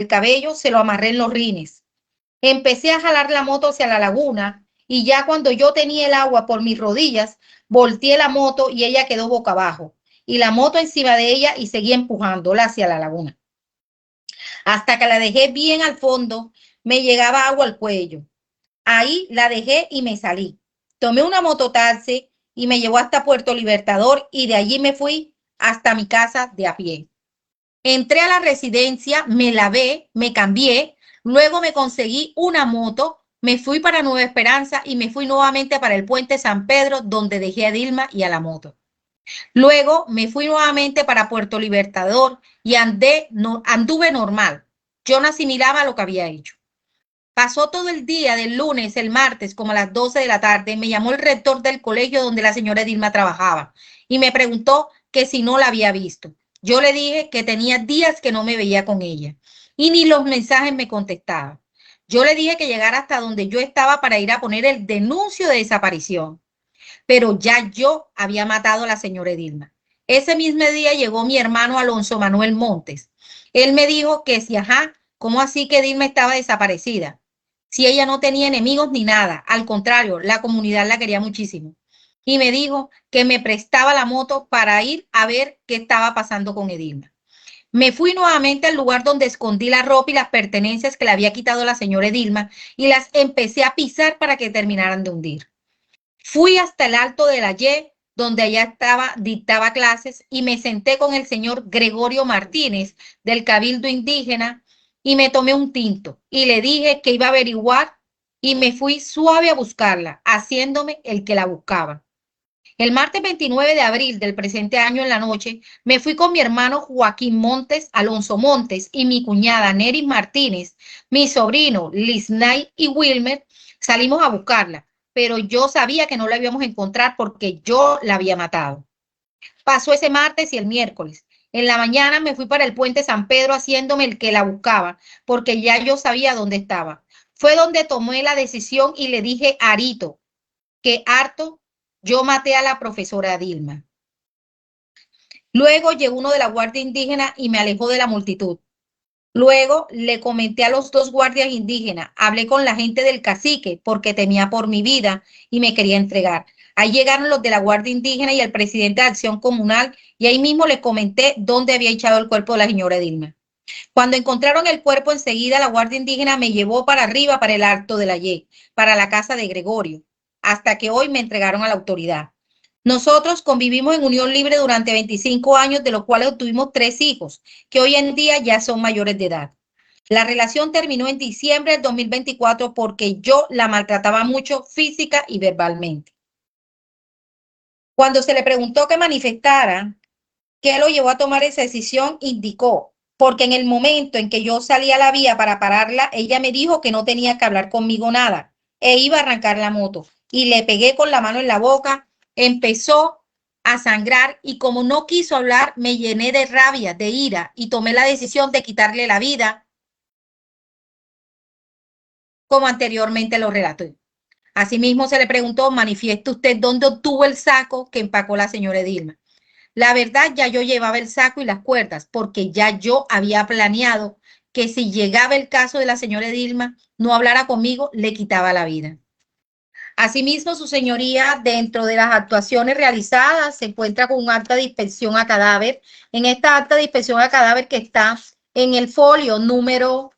cabello, se lo amarré en los rines. Empecé a jalar la moto hacia la laguna y ya cuando yo tenía el agua por mis rodillas, volteé la moto y ella quedó boca abajo. Y la moto encima de ella y seguí empujándola hacia la laguna. Hasta que la dejé bien al fondo, me llegaba agua al cuello. Ahí la dejé y me salí. Tomé una mototaxi y me llevó hasta Puerto Libertador y de allí me fui hasta mi casa de a pie. Entré a la residencia, me lavé, me cambié, luego me conseguí una moto, me fui para Nueva Esperanza y me fui nuevamente para el Puente San Pedro, donde dejé a Dilma y a la moto. Luego me fui nuevamente para Puerto Libertador y anduve normal. Yo no asimilaba lo que había hecho. Pasó todo el día del lunes, el martes, como a las 12 de la tarde, me llamó el rector del colegio donde la señora Dilma trabajaba y me preguntó que si no la había visto. Yo le dije que tenía días que no me veía con ella y ni los mensajes me contestaba. Yo le dije que llegara hasta donde yo estaba para ir a poner el denuncio de desaparición, pero ya yo había matado a la señora Dilma. Ese mismo día llegó mi hermano Alonso Manuel Montes. Él me dijo que si, ajá, ¿cómo así que Dilma estaba desaparecida? Si ella no tenía enemigos ni nada, al contrario, la comunidad la quería muchísimo. Y me dijo que me prestaba la moto para ir a ver qué estaba pasando con Edilma. Me fui nuevamente al lugar donde escondí la ropa y las pertenencias que le había quitado la señora Edilma y las empecé a pisar para que terminaran de hundir. Fui hasta el Alto de la Y, donde allá estaba, dictaba clases, y me senté con el señor Gregorio Martínez del Cabildo Indígena y me tomé un tinto y le dije que iba a averiguar y me fui suave a buscarla, haciéndome el que la buscaba. El martes 29 de abril del presente año en la noche, me fui con mi hermano Joaquín Montes, Alonso Montes y mi cuñada Nery Martínez, mi sobrino Lisnay y Wilmer, salimos a buscarla, pero yo sabía que no la íbamos a encontrar porque yo la había matado. Pasó ese martes y el miércoles. En la mañana me fui para el Puente San Pedro haciéndome el que la buscaba, porque ya yo sabía dónde estaba. Fue donde tomé la decisión y le dije a Arito que harto yo maté a la profesora Dilma. Luego llegó uno de la Guardia Indígena y me alejó de la multitud. Luego le comenté a los dos guardias indígenas, hablé con la gente del cacique porque temía por mi vida y me quería entregar. Ahí llegaron los de la Guardia Indígena y el presidente de Acción Comunal y ahí mismo les comenté dónde había echado el cuerpo de la señora Dilma. Cuando encontraron el cuerpo enseguida la Guardia Indígena me llevó para arriba, para el Alto de la Y, para la casa de Gregorio, hasta que hoy me entregaron a la autoridad. Nosotros convivimos en unión libre durante 25 años, de los cuales obtuvimos 3 hijos, que hoy en día ya son mayores de edad. La relación terminó en diciembre del 2024 porque yo la maltrataba mucho física y verbalmente. Cuando se le preguntó que manifestara qué lo llevó a tomar esa decisión, indicó, porque en el momento en que yo salí a la vía para pararla, ella me dijo que no tenía que hablar conmigo nada e iba a arrancar la moto. Y le pegué con la mano en la boca, empezó a sangrar y como no quiso hablar, me llené de rabia, de ira y tomé la decisión de quitarle la vida, como anteriormente lo relató. Asimismo se le preguntó, manifieste usted dónde obtuvo el saco que empacó la señora Dilma. La verdad, ya yo llevaba el saco y las cuerdas, porque ya yo había planeado que si llegaba el caso de la señora Dilma, no hablara conmigo, le quitaba la vida. Asimismo, su señoría, dentro de las actuaciones realizadas, se encuentra con un acta de inspección a cadáver. En esta acta de inspección a cadáver que está en el folio número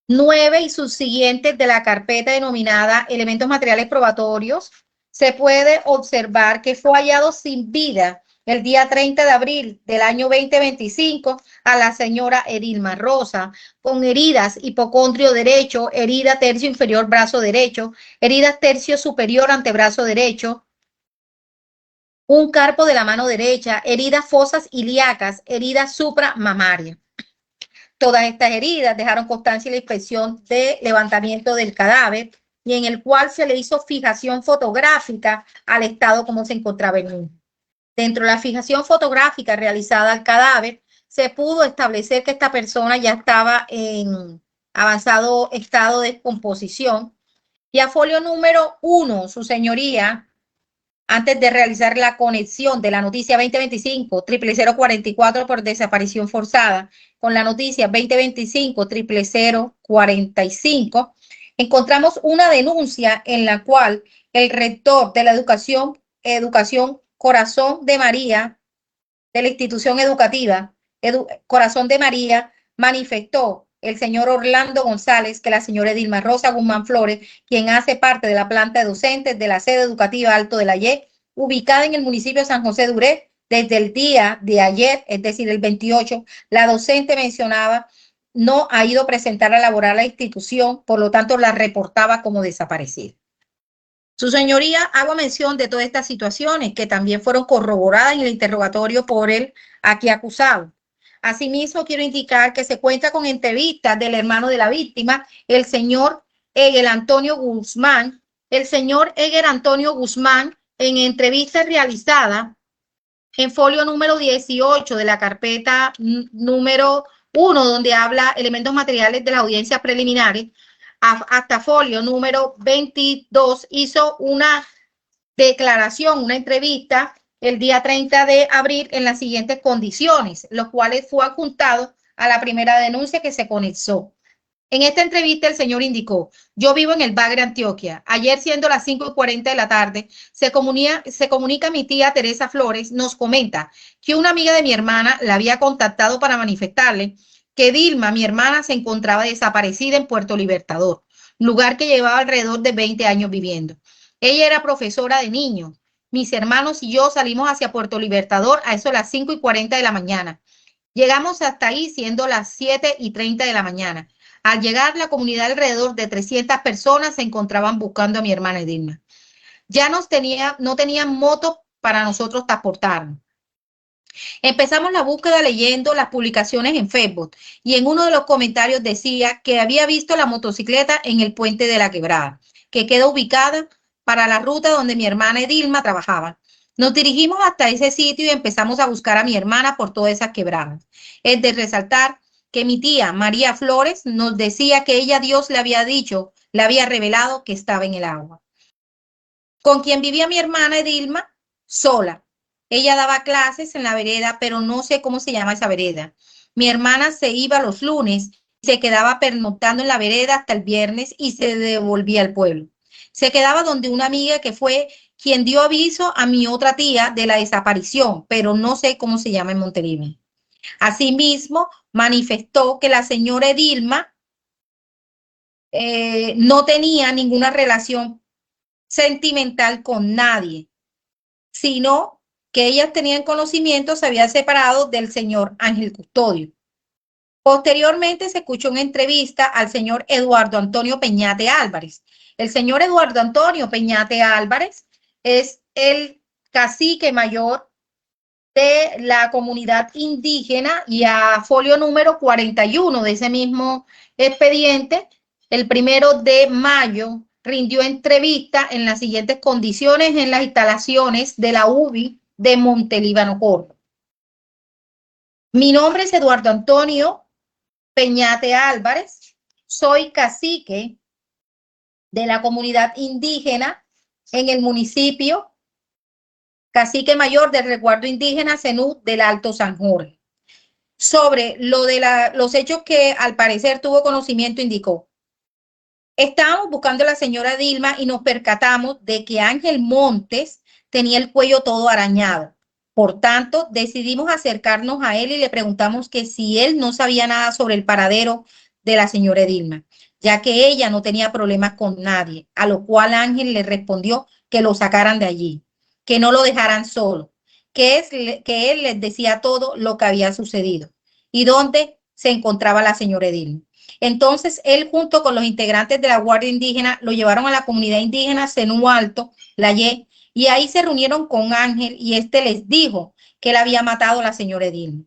9 y sus siguientes de la carpeta denominada elementos materiales probatorios, se puede observar que fue hallado sin vida el día 30 de abril del año 2025 a la señora Edilma Rosa, con heridas hipocondrio derecho, herida tercio inferior brazo derecho, heridas tercio superior antebrazo derecho, un carpo de la mano derecha, heridas fosas ilíacas, heridas supramamarias. Todas estas heridas dejaron constancia en la inspección de levantamiento del cadáver y en el cual se le hizo fijación fotográfica al estado como se encontraba el mismo. Dentro de la fijación fotográfica realizada al cadáver, se pudo establecer que esta persona ya estaba en avanzado estado de descomposición. Y a folio número 1, su señoría, antes de realizar la conexión de la noticia 2025-00044 por desaparición forzada con la noticia 2025-00045, encontramos una denuncia en la cual el rector de la educación Corazón de María, de la institución educativa Corazón de María, manifestó el señor Orlando González que la señora Edilma Rosa Guzmán Flores, quien hace parte de la planta de docentes de la sede educativa Alto de la Y, ubicada en el municipio de San José de Uré, desde el día de ayer, es decir, el 28, la docente mencionaba no ha ido a presentar a laborar a la institución, por lo tanto la reportaba como desaparecida. Su señoría, hago mención de todas estas situaciones que también fueron corroboradas en el interrogatorio por el aquí acusado. Asimismo, quiero indicar que se cuenta con entrevistas del hermano de la víctima, el señor Eger Antonio Guzmán. El señor Eger Antonio Guzmán, en entrevista realizada en folio número 18 de la carpeta número 1, donde habla elementos materiales de las audiencias preliminares, hasta folio número 22, hizo una declaración, una entrevista el día 30 de abril en las siguientes condiciones, los cuales fue adjuntado a la primera denuncia que se conexó. En esta entrevista el señor indicó: yo vivo en el Bagre, Antioquia. Ayer, siendo las 5:40 de la tarde, se comunica mi tía Teresa Flores, nos comenta que una amiga de mi hermana la había contactado para manifestarle que Dilma, mi hermana, se encontraba desaparecida en Puerto Libertador, lugar que llevaba alrededor de 20 años viviendo. Ella era profesora de niños. Mis hermanos y yo salimos hacia Puerto Libertador a eso de las 5:40 de la mañana. Llegamos hasta ahí siendo las 7:30 de la mañana. Al llegar, la comunidad, alrededor de 300 personas, se encontraban buscando a mi hermana Edilma. Ya no tenían moto para nosotros transportarnos. Empezamos la búsqueda leyendo las publicaciones en Facebook y en uno de los comentarios decía que había visto la motocicleta en el puente de la Quebrada, que queda ubicada para la ruta donde mi hermana Edilma trabajaba. Nos dirigimos hasta ese sitio y empezamos a buscar a mi hermana por todas esas quebradas. Es de resaltar que mi tía María Flores nos decía que ella, Dios le había dicho, le había revelado que estaba en el agua. Con quien vivía mi hermana Edilma, sola. Ella daba clases en la vereda, pero no sé cómo se llama esa vereda. Mi hermana se iba los lunes, se quedaba pernoctando en la vereda hasta el viernes y se devolvía al pueblo. Se quedaba donde una amiga que fue quien dio aviso a mi otra tía de la desaparición, pero no sé cómo se llama en Montelimia. Asimismo, manifestó que la señora Edilma no tenía ninguna relación sentimental con nadie, sino que ellas tenían conocimiento, se había separado del señor Ángel Custodio. Posteriormente se escuchó una entrevista al señor Eduardo Antonio Peñate Álvarez. El señor Eduardo Antonio Peñate Álvarez es el cacique mayor de la comunidad indígena, y a folio número 41 de ese mismo expediente, el 1 de mayo, rindió entrevista en las siguientes condiciones en las instalaciones de la UBI de Montelíbano Córdoba. Mi nombre es Eduardo Antonio Peñate Álvarez, soy cacique de la comunidad indígena en el municipio, cacique mayor del resguardo indígena Zenú del Alto San Jorge. Sobre lo de los hechos que al parecer tuvo conocimiento, indicó: estábamos buscando a la señora Dilma y nos percatamos de que Ángel Montes tenía el cuello todo arañado. Por tanto, decidimos acercarnos a él y le preguntamos que si él no sabía nada sobre el paradero de la señora Dilma, ya que ella no tenía problemas con nadie, a lo cual Ángel le respondió que lo sacaran de allí, que no lo dejaran solo, que él les decía todo lo que había sucedido y dónde se encontraba la señora Edilma. Entonces, él, junto con los integrantes de la Guardia Indígena, lo llevaron a la comunidad indígena Zenú Alto, la Y, y ahí se reunieron con Ángel y este les dijo que él había matado a la señora Edilma.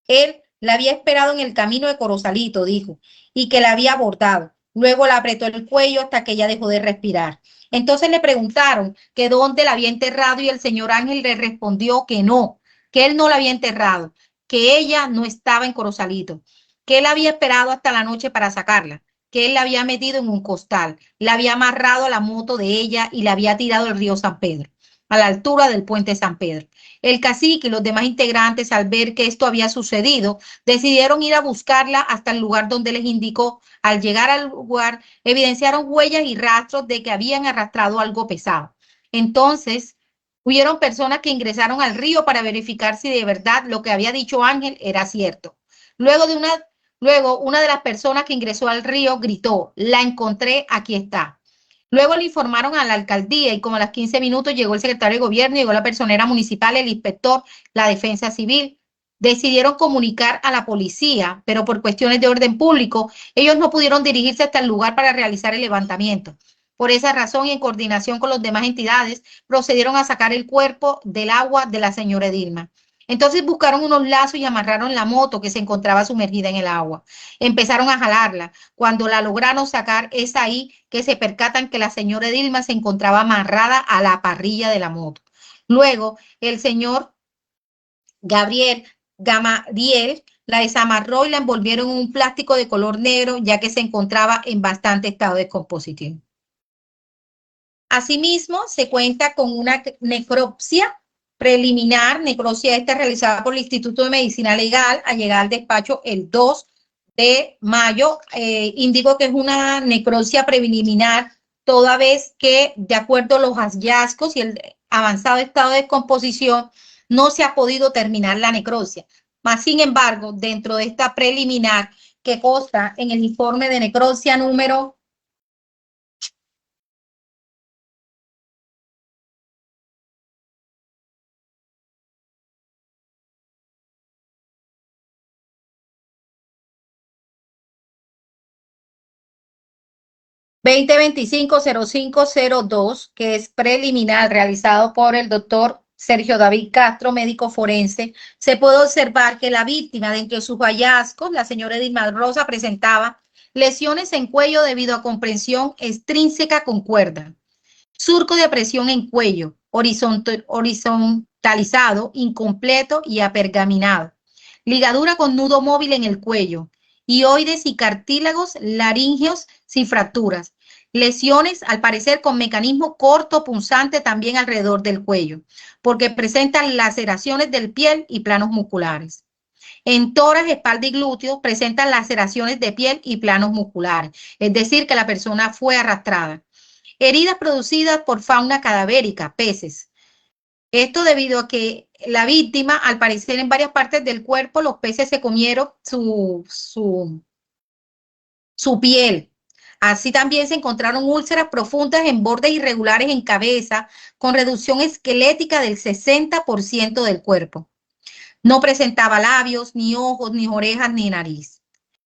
Él la había esperado en el camino de Corozalito, dijo, y que la había abordado. Luego la apretó el cuello hasta que ella dejó de respirar. Entonces le preguntaron que dónde la había enterrado y el señor Ángel le respondió que no, que él no la había enterrado, que ella no estaba en Corozalito, que él había esperado hasta la noche para sacarla, que él la había metido en un costal, la había amarrado a la moto de ella y la había tirado al río San Pedro. a la altura del puente San Pedro. El cacique y los demás integrantes, al ver que esto había sucedido, decidieron ir a buscarla hasta el lugar donde les indicó. Al llegar al lugar, evidenciaron huellas y rastros de que habían arrastrado algo pesado. Entonces, hubieron personas que ingresaron al río para verificar si de verdad lo que había dicho Ángel era cierto. Luego, una de las personas que ingresó al río gritó: "La encontré, aquí está". Luego le informaron a la alcaldía y como a los 15 minutos llegó el secretario de gobierno, llegó la personera municipal, el inspector, la defensa civil. Decidieron comunicar a la policía, pero por cuestiones de orden público, ellos no pudieron dirigirse hasta el lugar para realizar el levantamiento. Por esa razón y en coordinación con las demás entidades, procedieron a sacar el cuerpo del agua de la señora Dilma. Entonces buscaron unos lazos y amarraron la moto que se encontraba sumergida en el agua. Empezaron a jalarla. Cuando la lograron sacar, es ahí que se percatan que la señora Dilma se encontraba amarrada a la parrilla de la moto. Luego, el señor Gabriel Gamadiel la desamarró y la envolvieron en un plástico de color negro, ya que se encontraba en bastante estado de descomposición. Asimismo, se cuenta con una necropsia preliminar, necropsia esta realizada por el Instituto de Medicina Legal al llegar al despacho el 2 de mayo. Indico que es una necropsia preliminar, toda vez que, de acuerdo a los hallazgos y el avanzado estado de descomposición, no se ha podido terminar la necropsia. Más sin embargo, dentro de esta preliminar que consta en el informe de necropsia número 2025-0502, que es preliminar realizado por el doctor Sergio David Castro, médico forense, se puede observar que la víctima, dentro de sus hallazgos, la señora Dilma Rosa, presentaba lesiones en cuello debido a comprensión extrínseca con cuerda, surco de presión en cuello, horizontalizado, incompleto y apergaminado, ligadura con nudo móvil en el cuello, hioides y cartílagos laríngeos sin fracturas, lesiones al parecer con mecanismo corto punzante también alrededor del cuello, porque presentan laceraciones del piel y planos musculares. En tórax, espalda y glúteos presentan laceraciones de piel y planos musculares, es decir, que la persona fue arrastrada. Heridas producidas por fauna cadavérica, peces. Esto debido a que la víctima, al parecer en varias partes del cuerpo, los peces se comieron su piel. Así también se encontraron úlceras profundas en bordes irregulares en cabeza, con reducción esquelética del 60% del cuerpo. No presentaba labios, ni ojos, ni orejas, ni nariz.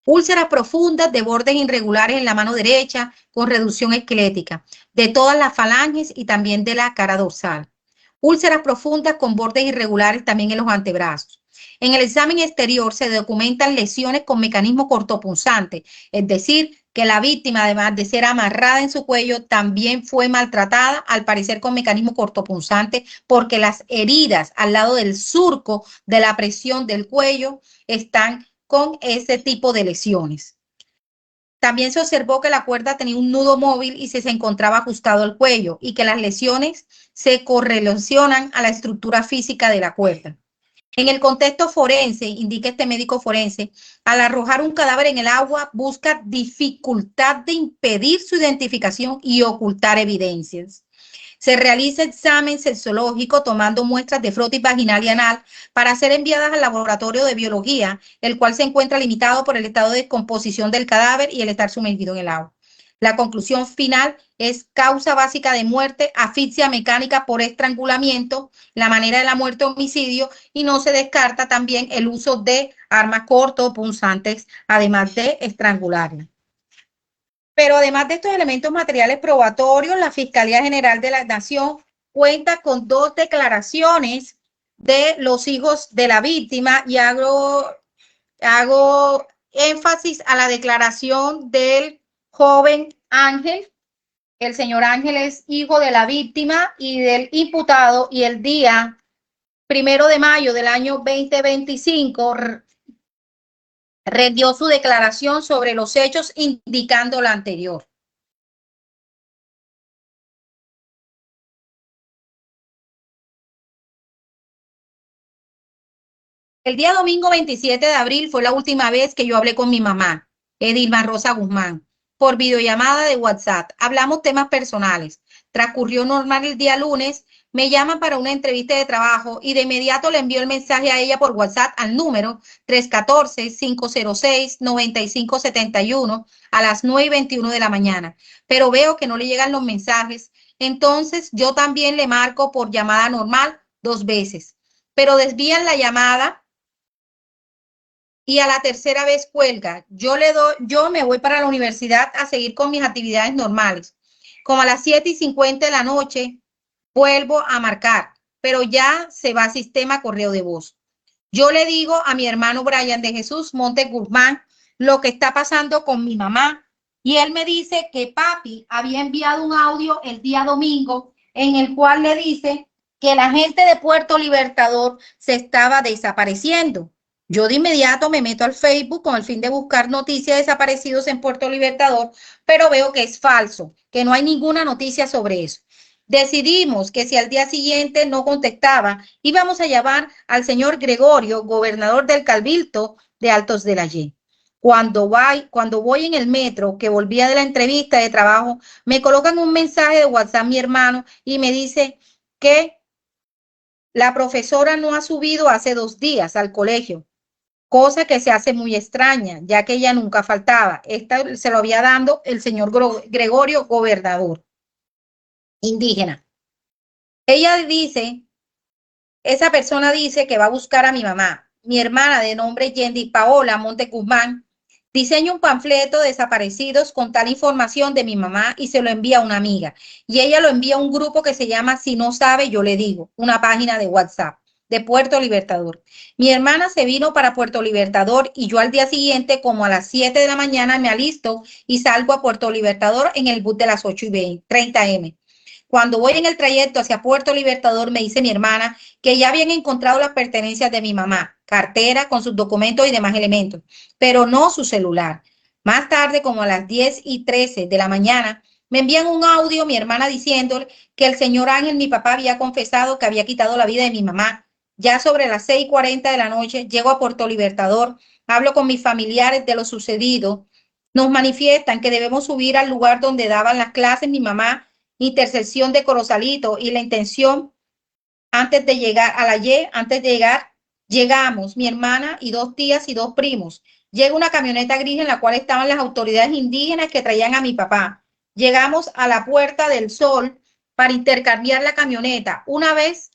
Úlceras profundas de bordes irregulares en la mano derecha, con reducción esquelética, de todas las falanges y también de la cara dorsal. Úlceras profundas con bordes irregulares también en los antebrazos. En el examen exterior se documentan lesiones con mecanismo cortopunzante, es decir, que la víctima, además de ser amarrada en su cuello, también fue maltratada, al parecer con mecanismo cortopunzante, porque las heridas al lado del surco de la presión del cuello están con ese tipo de lesiones. También se observó que la cuerda tenía un nudo móvil y se encontraba ajustado al cuello y que las lesiones se correlacionan a la estructura física de la cuerda. En el contexto forense, indica este médico forense, al arrojar un cadáver en el agua busca dificultad de impedir su identificación y ocultar evidencias. Se realiza examen sexológico tomando muestras de frotis vaginal y anal para ser enviadas al laboratorio de biología, el cual se encuentra limitado por el estado de descomposición del cadáver y el estar sumergido en el agua. La conclusión final es causa básica de muerte, asfixia mecánica por estrangulamiento, la manera de la muerte, homicidio, y no se descarta también el uso de armas cortopunzantes, además de estrangularla. Pero además de estos elementos materiales probatorios, la Fiscalía General de la Nación cuenta con dos declaraciones de los hijos de la víctima y hago énfasis a la declaración del joven Ángel. El señor Ángel es hijo de la víctima y del imputado, y el día 1 de mayo del año 2025 rendió su declaración sobre los hechos indicando lo anterior. El día domingo 27 de abril fue la última vez que yo hablé con mi mamá, Edilma Rosa Guzmán, por videollamada de WhatsApp. Hablamos temas personales. Transcurrió normal el día lunes, me llaman para una entrevista de trabajo y de inmediato le envío el mensaje a ella por WhatsApp al número 314-506-9571 a las 9:21 de la mañana. Pero veo que no le llegan los mensajes. Entonces yo también le marco por llamada normal 2 veces, pero desvían la llamada y a la tercera vez cuelga. Yo me voy para la universidad a seguir con mis actividades normales. Como a las 7:50 de la noche, vuelvo a marcar, pero ya se va a sistema correo de voz. Yo le digo a mi hermano Brian de Jesús Montes Guzmán lo que está pasando con mi mamá y él me dice que papi había enviado un audio el día domingo en el cual le dice que la gente de Puerto Libertador se estaba desapareciendo. Yo de inmediato me meto al Facebook con el fin de buscar noticias de desaparecidos en Puerto Libertador, pero veo que es falso, que no hay ninguna noticia sobre eso. Decidimos que si al día siguiente no contestaba, íbamos a llamar al señor Gregorio, gobernador del Cabildo de Altos de la Y. Cuando voy en el metro, que volvía de la entrevista de trabajo, me colocan un mensaje de WhatsApp mi hermano y me dice que la profesora no ha subido hace 2 días al colegio, cosa que se hace muy extraña, ya que ella nunca faltaba. Esta se lo había dado el señor Gregorio, gobernador indígena. Ella dice, esa persona dice que va a buscar a mi mamá. Mi hermana de nombre Yendi Paola Monte Guzmán diseña un panfleto de desaparecidos con tal información de mi mamá y se lo envía a una amiga. Y ella lo envía a un grupo que se llama Si no sabe, yo le digo, una página de WhatsApp de Puerto Libertador. Mi hermana se vino para Puerto Libertador y yo al día siguiente, como a las 7 de la mañana, me alisto y salgo a Puerto Libertador en el bus de las 8:30 m. Cuando voy en el trayecto hacia Puerto Libertador, me dice mi hermana que ya habían encontrado las pertenencias de mi mamá, cartera con sus documentos y demás elementos, pero no su celular. Más tarde, como a las 10:13 de la mañana, me envían un audio mi hermana diciendo que el señor Ángel, mi papá, había confesado que había quitado la vida de mi mamá. Ya sobre las 6:40 de la noche, llego a Puerto Libertador, hablo con mis familiares de lo sucedido, nos manifiestan que debemos subir al lugar donde daban las clases mi mamá, intersección de Corosalito, y la intención antes de llegar a la Y, antes de llegar, llegamos, mi hermana y 2 tías y 2 primos. Llega una camioneta gris en la cual estaban las autoridades indígenas que traían a mi papá. Llegamos a la Puerta del Sol para intercambiar la camioneta. Una vez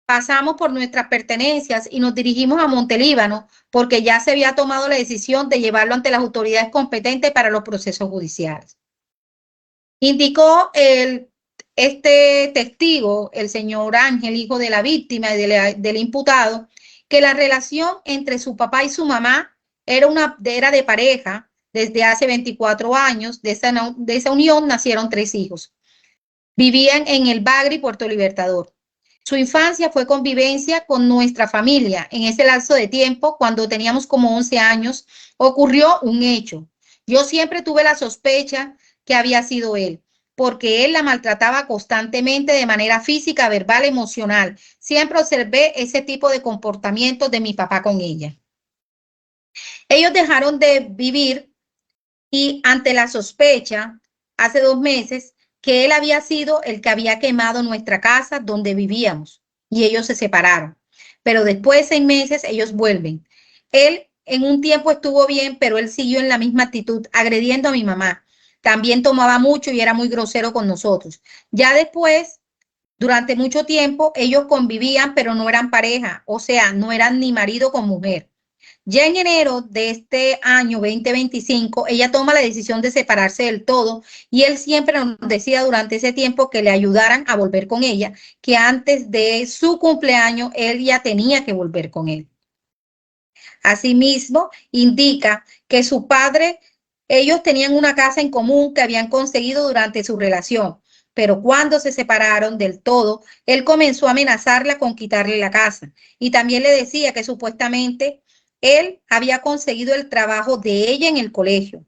pasamos por nuestras pertenencias y nos dirigimos a Montelíbano porque ya se había tomado la decisión de llevarlo ante las autoridades competentes para los procesos judiciales. Indicó este testigo, el señor Ángel, hijo de la víctima y del imputado, que la relación entre su papá y su mamá era de pareja desde hace 24 años. De esa unión nacieron 3 hijos. Vivían en el Bagri, Puerto Libertador. Su infancia fue convivencia con nuestra familia. En ese lapso de tiempo, cuando teníamos como 11 años, ocurrió un hecho. Yo siempre tuve la sospecha que había sido él, porque él la maltrataba constantemente de manera física, verbal, emocional. Siempre observé ese tipo de comportamiento de mi papá con ella. Ellos dejaron de vivir y ante la sospecha, hace 2 meses, que él había sido el que había quemado nuestra casa donde vivíamos y ellos se separaron. Pero después de 6 meses ellos vuelven. Él en un tiempo estuvo bien, pero él siguió en la misma actitud, agrediendo a mi mamá. También tomaba mucho y era muy grosero con nosotros. Ya después, durante mucho tiempo, ellos convivían, pero no eran pareja, o sea, no eran ni marido con mujer. Ya en enero de este año 2025, ella toma la decisión de separarse del todo y él siempre nos decía durante ese tiempo que le ayudaran a volver con ella, que antes de su cumpleaños él ya tenía que volver con él. Asimismo, indica que su padre, ellos tenían una casa en común que habían conseguido durante su relación, pero cuando se separaron del todo, él comenzó a amenazarla con quitarle la casa y también le decía que supuestamente él había conseguido el trabajo de ella en el colegio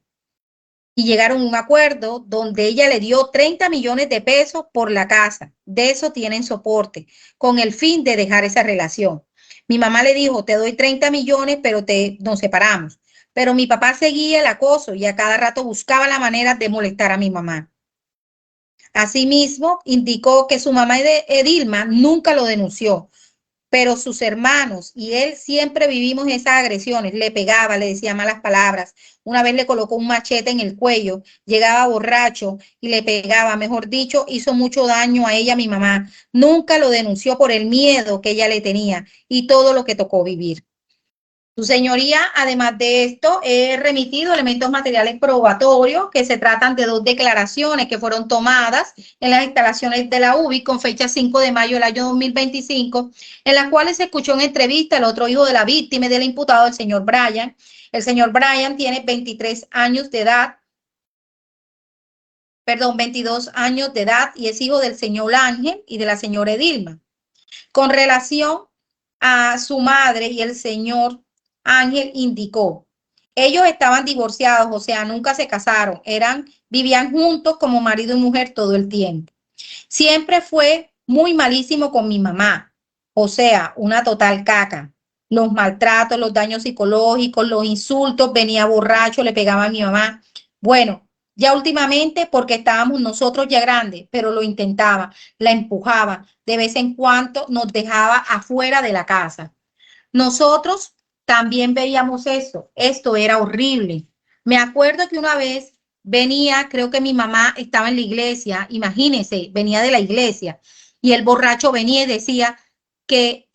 y llegaron a un acuerdo donde ella le dio 30 millones de pesos por la casa. De eso tienen soporte, con el fin de dejar esa relación. Mi mamá le dijo, te doy 30 millones, pero nos separamos. Pero mi papá seguía el acoso y a cada rato buscaba la manera de molestar a mi mamá. Asimismo, indicó que su mamá Edilma nunca lo denunció, pero sus hermanos y él siempre vivimos esas agresiones. Le pegaba, le decía malas palabras. Una vez le colocó un machete en el cuello, llegaba borracho y le pegaba. Mejor dicho, hizo mucho daño a ella, mi mamá. Nunca lo denunció por el miedo que ella le tenía y todo lo que tocó vivir. Su señoría, además de esto, he remitido elementos materiales probatorios que se tratan de dos declaraciones que fueron tomadas en las instalaciones de la UBI con fecha 5 de mayo del año 2025, en las cuales se escuchó en entrevista el otro hijo de la víctima y del imputado, el señor Brian. El señor Brian tiene 23 años de edad, 22 años de edad y es hijo del señor Ángel y de la señora Edilma. Con relación a su madre y el señor Ángel indicó, ellos estaban divorciados, o sea, nunca se casaron, vivían juntos como marido y mujer todo el tiempo. Siempre fue muy malísimo con mi mamá, o sea, una total caca. Los maltratos, los daños psicológicos, los insultos, venía borracho, le pegaba a mi mamá. Bueno, ya últimamente porque estábamos nosotros ya grandes, pero lo intentaba, la empujaba, de vez en cuando nos dejaba afuera de la casa. Nosotros también veíamos eso, esto era horrible. Me acuerdo que una vez venía, creo que mi mamá estaba en la iglesia, imagínense, venía de la iglesia y el borracho venía y decía que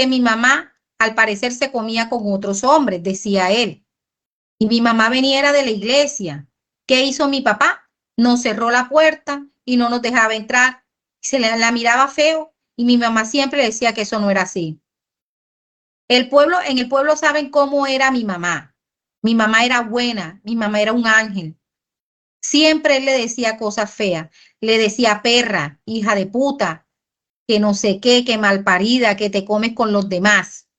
mi mamá al parecer se comía con otros hombres, decía él. Y mi mamá venía de la iglesia. ¿Qué hizo mi papá? Nos cerró la puerta y no nos dejaba entrar. La miraba feo y mi mamá siempre decía que eso no era así. En el pueblo saben cómo era mi mamá. Mi mamá era buena, mi mamá era un ángel. Siempre él le decía cosas feas, le decía perra, hija de puta, que no sé qué, que malparida, que te comes con los demás.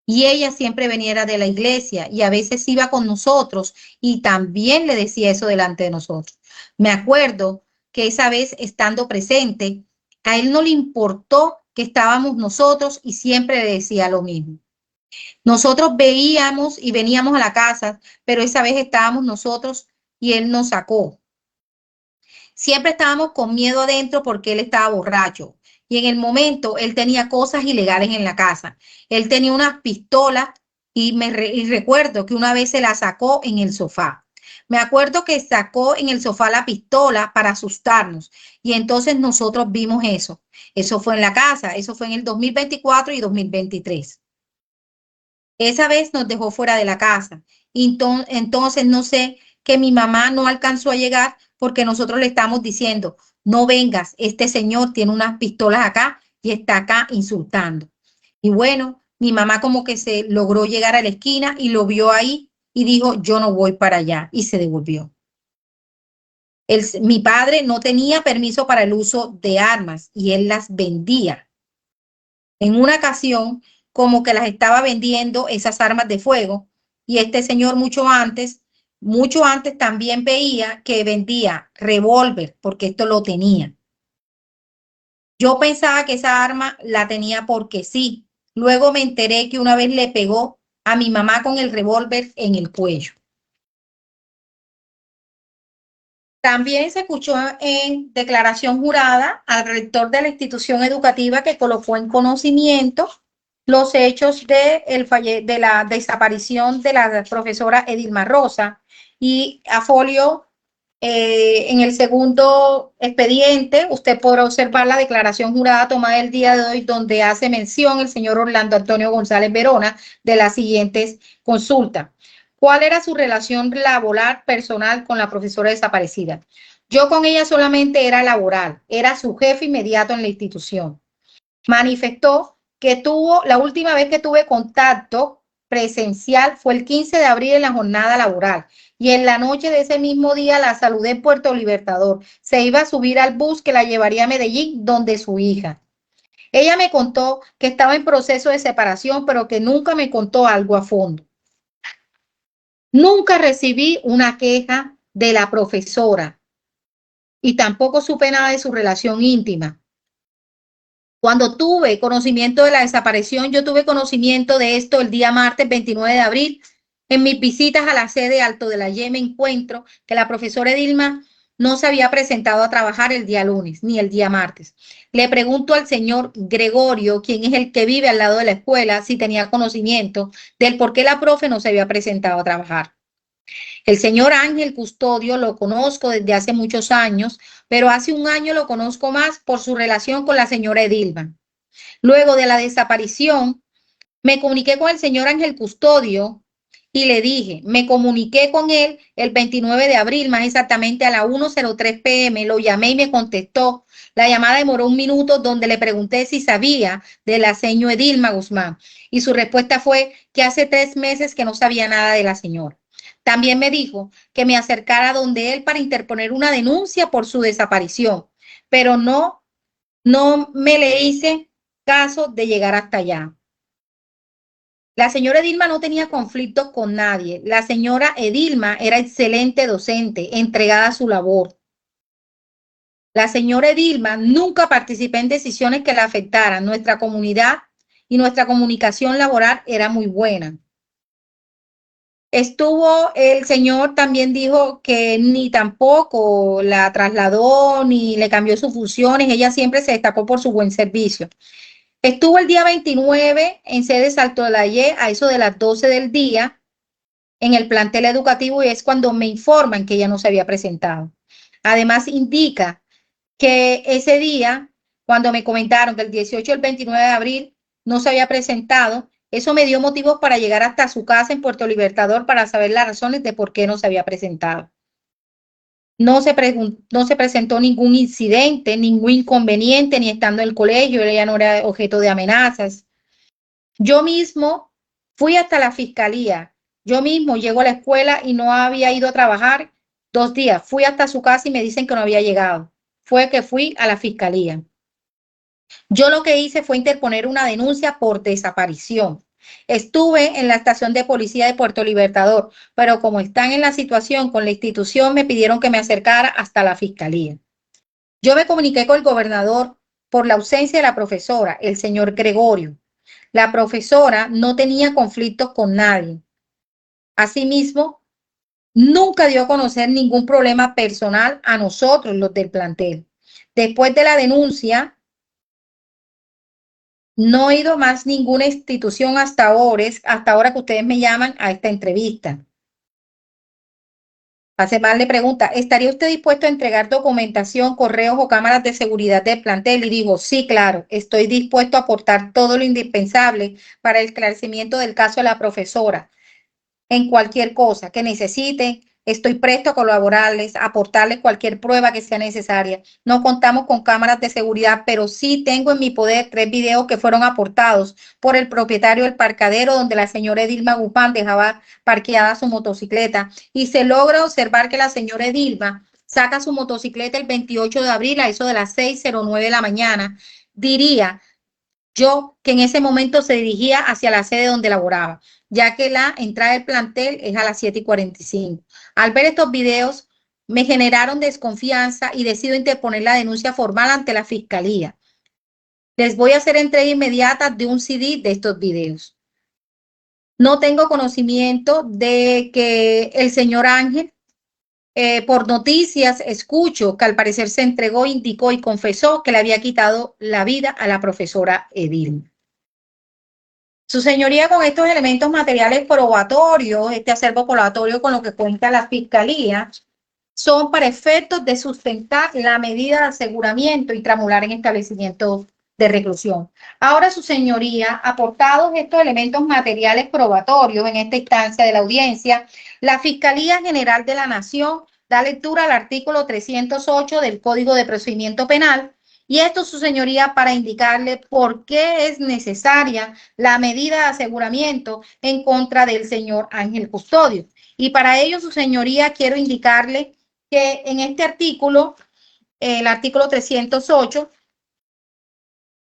Y ella siempre venía de la iglesia y a veces iba con nosotros y también le decía eso delante de nosotros. Me acuerdo que esa vez estando presente, a él no le importó que estábamos nosotros y siempre le decía lo mismo. Nosotros veíamos y veníamos a la casa, pero esa vez estábamos nosotros y él nos sacó. Siempre estábamos con miedo adentro porque él estaba borracho. Y en el momento él tenía cosas ilegales en la casa. Él tenía unas pistolas y recuerdo que una vez se la sacó en el sofá. Me acuerdo que sacó en el sofá la pistola para asustarnos y entonces nosotros vimos eso. Eso fue en la casa, eso fue en el 2024 y 2023. Esa vez nos dejó fuera de la casa. Entonces no sé que mi mamá no alcanzó a llegar porque nosotros le estamos diciendo, no vengas, este señor tiene unas pistolas acá y está acá insultando. Y bueno, mi mamá como que se logró llegar a la esquina y lo vio ahí y dijo, yo no voy para allá y se devolvió. Mi padre no tenía permiso para el uso de armas y él las vendía. En una ocasión, como que las estaba vendiendo esas armas de fuego y este señor mucho antes también veía que vendía revólver porque esto lo tenía. Yo pensaba que esa arma la tenía porque sí. Luego me enteré que una vez le pegó a mi mamá con el revólver en el cuello. También se escuchó en declaración jurada al rector de la institución educativa que colocó en conocimiento los hechos de la desaparición de la profesora Edilma Rosa y a folio en el segundo expediente usted podrá observar la declaración jurada tomada el día de hoy donde hace mención el señor Orlando Antonio González Verona de las siguientes consultas. ¿Cuál era su relación laboral personal con la profesora desaparecida? Yo con ella solamente era laboral, era su jefe inmediato en la institución. Manifestó que la última vez que tuve contacto presencial fue el 15 de abril en la jornada laboral y en la noche de ese mismo día la saludé en Puerto Libertador. Se iba a subir al bus que la llevaría a Medellín, donde su hija. Ella me contó que estaba en proceso de separación, pero que nunca me contó algo a fondo. Nunca recibí una queja de la profesora y tampoco supe nada de su relación íntima. Cuando tuve conocimiento de la desaparición, yo tuve conocimiento de esto el día martes 29 de abril. En mis visitas a la sede Alto de la Y me encuentro que la profesora Edilma no se había presentado a trabajar el día lunes ni el día martes. Le pregunto al señor Gregorio, quien es el que vive al lado de la escuela, si tenía conocimiento del por qué la profe no se había presentado a trabajar. El señor Ángel Custodio lo conozco desde hace muchos años, pero hace un año lo conozco más por su relación con la señora Edilma. Luego de la desaparición, me comuniqué con el señor Ángel Custodio y le dije, me comuniqué con él el 29 de abril, más exactamente a las 1:03 p.m., lo llamé y me contestó. La llamada demoró un minuto donde le pregunté si sabía de la señora Edilma Guzmán y su respuesta fue que hace 3 meses que no sabía nada de la señora. También me dijo que me acercara donde él para interponer una denuncia por su desaparición, pero no me le hice caso de llegar hasta allá. La señora Edilma no tenía conflictos con nadie. La señora Edilma era excelente docente, entregada a su labor. La señora Edilma nunca participó en decisiones que la afectaran. Nuestra comunidad y nuestra comunicación laboral era muy buena. El señor también dijo que ni tampoco la trasladó ni le cambió sus funciones. Ella siempre se destacó por su buen servicio. Estuvo el día 29 en sede Salto de la Y a eso de las 12 del día en el plantel educativo y es cuando me informan que ella no se había presentado. Además indica que ese día, cuando me comentaron que el 18 y el 29 de abril no se había presentado, eso me dio motivos para llegar hasta su casa en Puerto Libertador para saber las razones de por qué no se había presentado. No se presentó ningún incidente, ningún inconveniente, ni estando en el colegio, ella no era objeto de amenazas. Yo mismo fui hasta la fiscalía, yo mismo llego a la escuela y no había ido a trabajar 2 días. Fui hasta su casa y me dicen que no había llegado. Fue que fui a la fiscalía. Yo lo que hice fue interponer una denuncia por desaparición. Estuve en la estación de policía de Puerto Libertador, pero como están en la situación con la institución, me pidieron que me acercara hasta la fiscalía. Yo me comuniqué con el gobernador por la ausencia de la profesora, el señor Gregorio. La profesora no tenía conflictos con nadie. Asimismo, nunca dio a conocer ningún problema personal a nosotros, los del plantel. Después de la denuncia, no he ido más ninguna institución hasta ahora que ustedes me llaman a esta entrevista. Además le pregunta, ¿estaría usted dispuesto a entregar documentación, correos o cámaras de seguridad del plantel? Y digo, sí, claro, estoy dispuesto a aportar todo lo indispensable para el esclarecimiento del caso de la profesora. En cualquier cosa que necesiten, estoy presto a colaborarles, a aportarles cualquier prueba que sea necesaria. No contamos con cámaras de seguridad, pero sí tengo en mi poder 3 videos que fueron aportados por el propietario del parqueadero donde la señora Edilma Guzmán dejaba parqueada su motocicleta y se logra observar que la señora Edilma saca su motocicleta el 28 de abril a eso de las 6:09 de la mañana. Diría yo que en ese momento se dirigía hacia la sede donde laboraba, ya que la entrada del plantel es a las 7:45. Al ver estos videos, me generaron desconfianza y decido interponer la denuncia formal ante la fiscalía. Les voy a hacer entrega inmediata de un CD de estos videos. No tengo conocimiento de que el señor Ángel, por noticias, escucho que al parecer se entregó, indicó y confesó que le había quitado la vida a la profesora Edilma. Su señoría, con estos elementos materiales probatorios, este acervo probatorio con lo que cuenta la fiscalía, son para efectos de sustentar la medida de aseguramiento intramural en establecimientos de reclusión. Ahora, su señoría, aportados estos elementos materiales probatorios en esta instancia de la audiencia, la Fiscalía General de la Nación da lectura al artículo 308 del Código de Procedimiento Penal. Y esto, su señoría, para indicarle por qué es necesaria la medida de aseguramiento en contra del señor Ángel Custodio. Y para ello, su señoría, quiero indicarle que en este artículo, el artículo 308,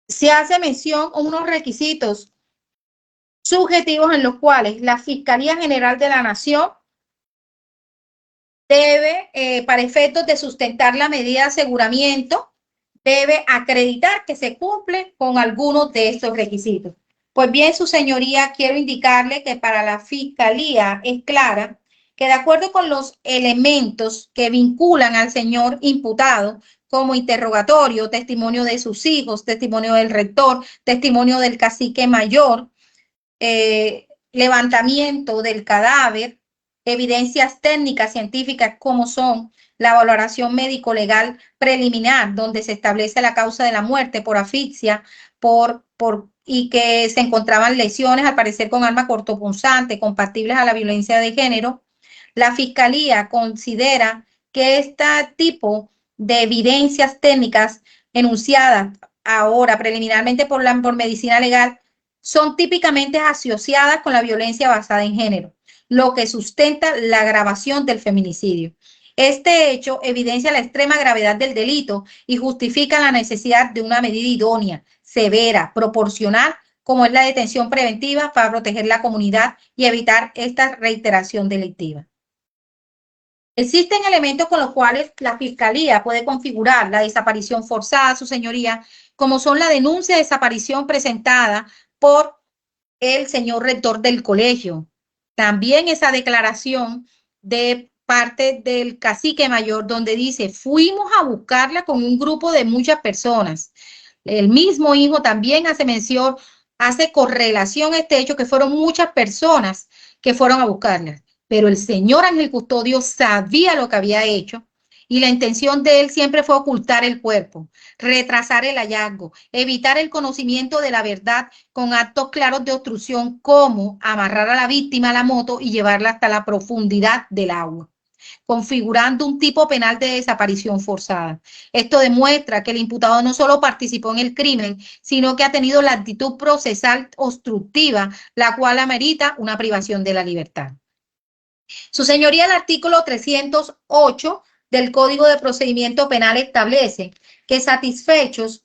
se hace mención a unos requisitos subjetivos en los cuales la Fiscalía General de la Nación debe, para efectos de sustentar la medida de aseguramiento, debe acreditar que se cumple con algunos de estos requisitos. Pues bien, su señoría, quiero indicarle que para la fiscalía es clara que de acuerdo con los elementos que vinculan al señor imputado, como interrogatorio, testimonio de sus hijos, testimonio del rector, testimonio del cacique mayor, levantamiento del cadáver, evidencias técnicas científicas como son la valoración médico-legal preliminar, donde se establece la causa de la muerte por asfixia, y que se encontraban lesiones, al parecer con arma cortopunzante, compatibles a la violencia de género. La Fiscalía considera que este tipo de evidencias técnicas enunciadas ahora preliminarmente por medicina legal son típicamente asociadas con la violencia basada en género, lo que sustenta la agravación del feminicidio. Este hecho evidencia la extrema gravedad del delito y justifica la necesidad de una medida idónea, severa, proporcional, como es la detención preventiva para proteger la comunidad y evitar esta reiteración delictiva. Existen elementos con los cuales la Fiscalía puede configurar la desaparición forzada, su señoría, como son la denuncia de desaparición presentada por el señor rector del colegio. También esa declaración de parte del cacique mayor donde dice, fuimos a buscarla con un grupo de muchas personas. El mismo hijo también hace mención, hace correlación a este hecho que fueron muchas personas que fueron a buscarla. Pero el señor Ángel Custodio sabía lo que había hecho y la intención de él siempre fue ocultar el cuerpo, retrasar el hallazgo, evitar el conocimiento de la verdad con actos claros de obstrucción como amarrar a la víctima a la moto y llevarla hasta la profundidad del agua, configurando un tipo penal de desaparición forzada. Esto demuestra que el imputado no solo participó en el crimen, sino que ha tenido la actitud procesal obstructiva, la cual amerita una privación de la libertad. Su señoría, el artículo 308 del Código de Procedimiento Penal establece que satisfechos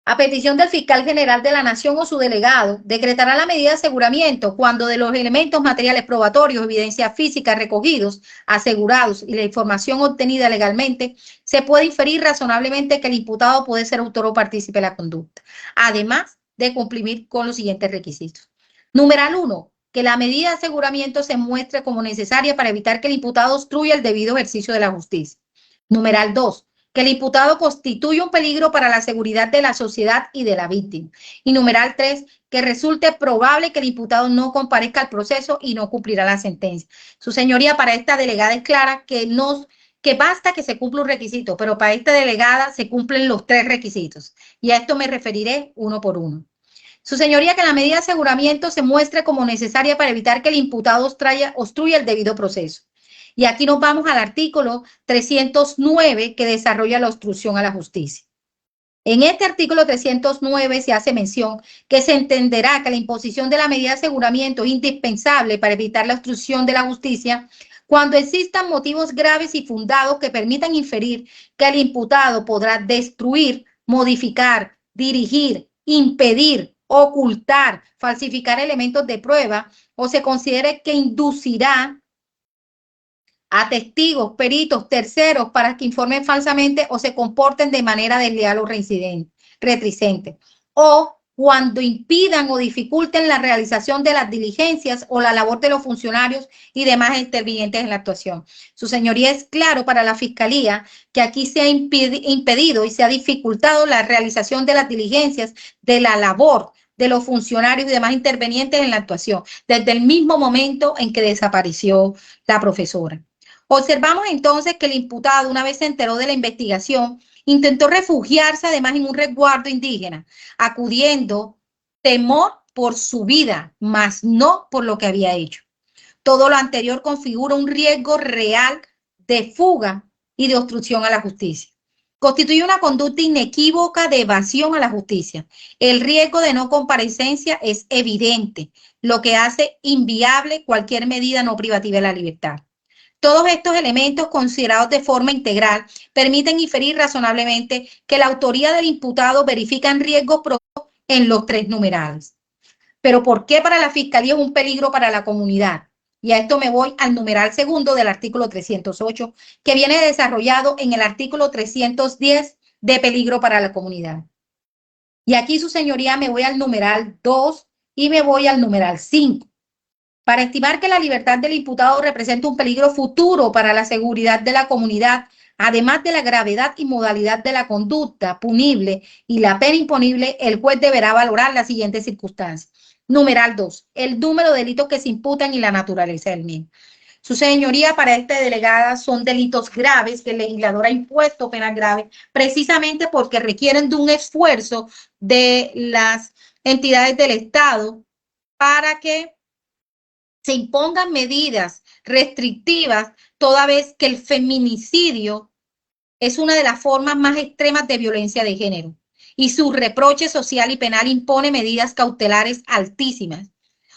a petición del fiscal general de la Nación o su delegado, decretará la medida de aseguramiento cuando de los elementos materiales probatorios, evidencias físicas recogidos, asegurados y la información obtenida legalmente, se puede inferir razonablemente que el imputado puede ser autor o partícipe de la conducta, además de cumplir con los siguientes requisitos. Numeral 1. Que la medida de aseguramiento se muestre como necesaria para evitar que el imputado obstruya el debido ejercicio de la justicia. Numeral 2. Que el imputado constituye un peligro para la seguridad de la sociedad y de la víctima. Y numeral 3, que resulte probable que el imputado no comparezca al proceso y no cumplirá la sentencia. Su señoría, para esta delegada es clara que basta que se cumpla un requisito, pero para esta delegada se cumplen los 3 requisitos. Y a esto me referiré uno por uno. Su señoría, que la medida de aseguramiento se muestre como necesaria para evitar que el imputado obstruya el debido proceso. Y aquí nos vamos al artículo 309 que desarrolla la obstrucción a la justicia. En este artículo 309 se hace mención que se entenderá que la imposición de la medida de aseguramiento es indispensable para evitar la obstrucción de la justicia cuando existan motivos graves y fundados que permitan inferir que el imputado podrá destruir, modificar, dirigir, impedir, ocultar, falsificar elementos de prueba o se considere que inducirá a testigos, peritos, terceros para que informen falsamente o se comporten de manera desleal o reticente, o cuando impidan o dificulten la realización de las diligencias o la labor de los funcionarios y demás intervinientes en la actuación. Su señoría, es claro para la Fiscalía que aquí se ha impedido y se ha dificultado la realización de las diligencias de la labor de los funcionarios y demás intervinientes en la actuación, desde el mismo momento en que desapareció la profesora. Observamos entonces que el imputado, una vez se enteró de la investigación, intentó refugiarse además en un resguardo indígena, acudiendo temor por su vida, mas no por lo que había hecho. Todo lo anterior configura un riesgo real de fuga y de obstrucción a la justicia. Constituye una conducta inequívoca de evasión a la justicia. El riesgo de no comparecencia es evidente, lo que hace inviable cualquier medida no privativa de la libertad. Todos estos elementos considerados de forma integral permiten inferir razonablemente que la autoría del imputado verifica riesgos en los 3 numerales. Pero ¿por qué para la Fiscalía es un peligro para la comunidad? Y a esto me voy al numeral segundo del artículo 308, que viene desarrollado en el artículo 310 de peligro para la comunidad. Y aquí, su señoría, me voy al numeral 2 y me voy al numeral 5. Para estimar que la libertad del imputado representa un peligro futuro para la seguridad de la comunidad, además de la gravedad y modalidad de la conducta punible y la pena imponible, el juez deberá valorar las siguientes circunstancias. Numeral 2, el número de delitos que se imputan y la naturaleza del mismo. Su señoría, para esta delegada son delitos graves que el legislador ha impuesto penas graves precisamente porque requieren de un esfuerzo de las entidades del Estado para que se impongan medidas restrictivas, toda vez que el feminicidio es una de las formas más extremas de violencia de género y su reproche social y penal impone medidas cautelares altísimas.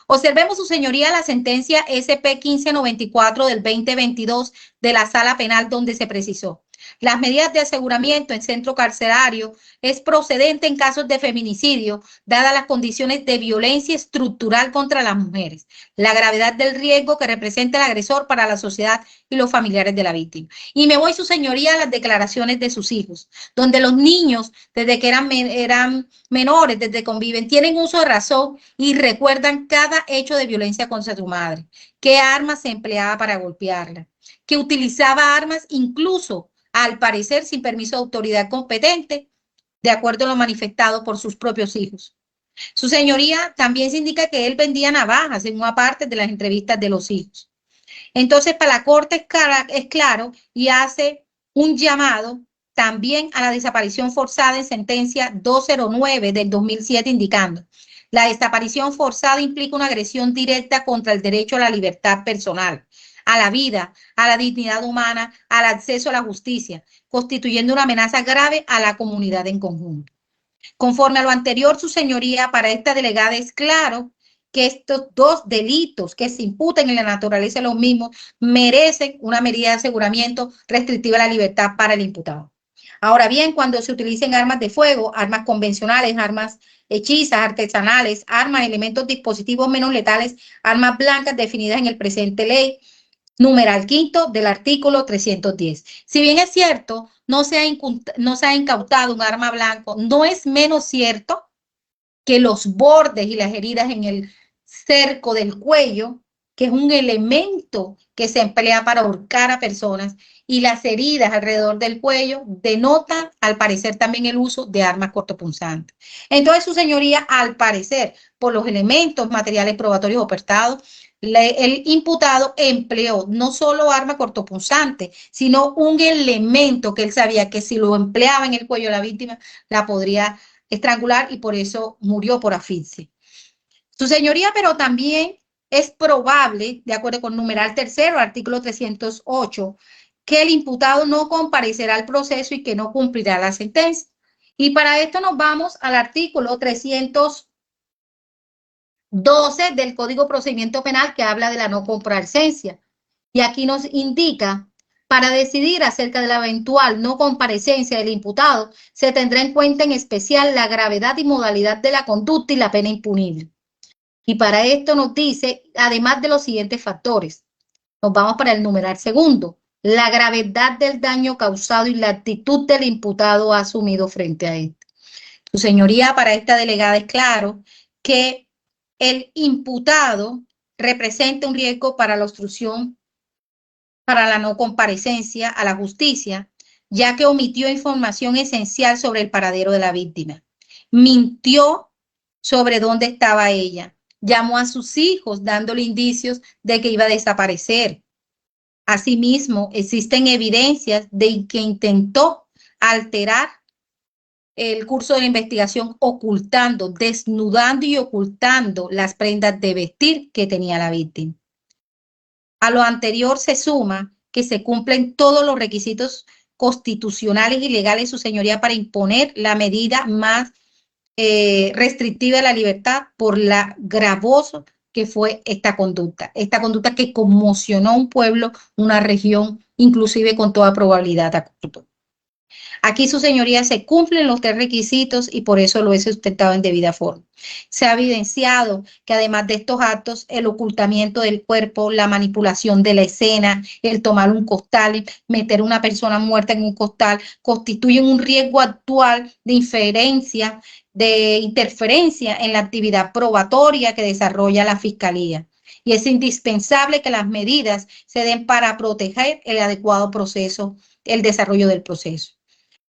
Observemos, su señoría, la sentencia SP 1594 del 2022 de la Sala Penal, donde se precisó: las medidas de aseguramiento en centro carcelario es procedente en casos de feminicidio, dadas las condiciones de violencia estructural contra las mujeres, la gravedad del riesgo que representa el agresor para la sociedad y los familiares de la víctima. Y me voy, su señoría, a las declaraciones de sus hijos, donde los niños, desde que eran menores, desde que conviven, tienen uso de razón y recuerdan cada hecho de violencia contra su madre, qué armas se empleaba para golpearla, que utilizaba armas incluso, al parecer, sin permiso de autoridad competente, de acuerdo a lo manifestado por sus propios hijos. Su señoría, también se indica que él vendía navajas en una parte de las entrevistas de los hijos. Entonces, para la Corte es claro y hace un llamado también a la desaparición forzada en sentencia 209 del 2007, indicando: la desaparición forzada implica una agresión directa contra el derecho a la libertad personal, a la vida, a la dignidad humana, al acceso a la justicia, constituyendo una amenaza grave a la comunidad en conjunto. Conforme a lo anterior, su señoría, para esta delegada es claro que estos dos delitos que se imputan en la naturaleza de los mismos merecen una medida de aseguramiento restrictiva a la libertad para el imputado. Ahora bien, cuando se utilicen armas de fuego, armas convencionales, armas hechizas, artesanales, armas, elementos, dispositivos menos letales, armas blancas definidas en el presente ley, numeral quinto del artículo 310. Si bien es cierto, no se ha incautado un arma blanca, no es menos cierto que los bordes y las heridas en el cerco del cuello, que es un elemento que se emplea para ahorcar a personas, y las heridas alrededor del cuello denotan, al parecer, también el uso de armas cortopunzantes. Entonces, su señoría, al parecer, por los elementos materiales probatorios ofertados, el imputado empleó no solo arma cortopunzante, sino un elemento que él sabía que si lo empleaba en el cuello de la víctima, la podría estrangular, y por eso murió por asfixia. Su señoría, pero también es probable, de acuerdo con numeral tercero, artículo 308, que el imputado no comparecerá al proceso y que no cumplirá la sentencia. Y para esto nos vamos al artículo 312 del Código de Procedimiento Penal, que habla de la no comparecencia. Y aquí nos indica: para decidir acerca de la eventual no comparecencia del imputado, se tendrá en cuenta en especial la gravedad y modalidad de la conducta y la pena impunible. Y para esto nos dice, además de los siguientes factores, nos vamos para el numeral segundo: la gravedad del daño causado y la actitud del imputado asumido frente a él. Su señoría, para esta delegada es claro que el imputado representa un riesgo para la obstrucción, para la no comparecencia a la justicia, ya que omitió información esencial sobre el paradero de la víctima, mintió sobre dónde estaba ella, llamó a sus hijos dándole indicios de que iba a desaparecer. Asimismo, existen evidencias de que intentó alterar el curso de la investigación ocultando, desnudando y ocultando las prendas de vestir que tenía la víctima. A lo anterior se suma que se cumplen todos los requisitos constitucionales y legales, su señoría, para imponer la medida más restrictiva de la libertad por la gravosa que fue esta conducta que conmocionó a un pueblo, una región, inclusive con toda probabilidad a futuro. Aquí, su señoría, se cumplen los 3 requisitos y por eso lo he sustentado en debida forma. Se ha evidenciado que además de estos actos, el ocultamiento del cuerpo, la manipulación de la escena, el tomar un costal, meter una persona muerta en un costal, constituyen un riesgo actual de inferencia, de interferencia en la actividad probatoria que desarrolla la Fiscalía. Y es indispensable que las medidas se den para proteger el adecuado proceso, el desarrollo del proceso.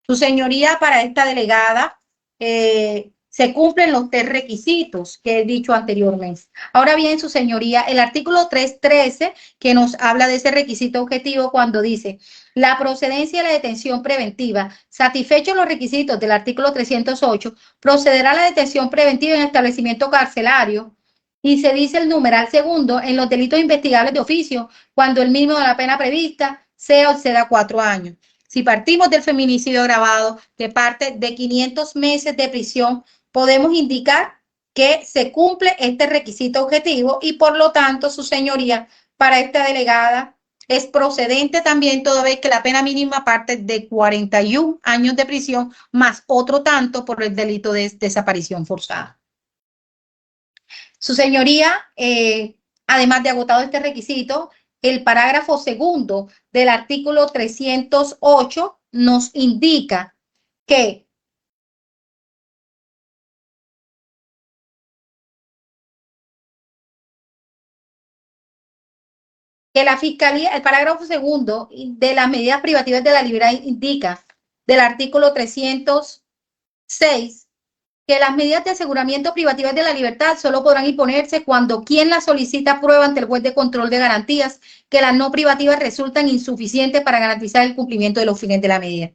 Su señoría, para esta delegada, se cumplen los 3 requisitos que he dicho anteriormente. Ahora bien, su señoría, el artículo 313, que nos habla de ese requisito objetivo cuando dice la procedencia de la detención preventiva, satisfechos los requisitos del artículo 308, procederá a la detención preventiva en establecimiento carcelario y se dice el numeral segundo en los delitos investigables de oficio cuando el mínimo de la pena prevista sea o exceda 4 años. Si partimos del feminicidio agravado, que parte de 500 meses de prisión, podemos indicar que se cumple este requisito objetivo y por lo tanto, su señoría, para esta delegada es procedente también toda vez que la pena mínima parte de 41 años de prisión más otro tanto por el delito de desaparición forzada. Su señoría, además de agotado este requisito, el parágrafo segundo del artículo 308 nos indica que la Fiscalía, el parágrafo segundo de las medidas privativas de la libertad indica del artículo 306 que las medidas de aseguramiento privativas de la libertad solo podrán imponerse cuando quien las solicita prueba ante el juez de control de garantías que las no privativas resultan insuficientes para garantizar el cumplimiento de los fines de la medida.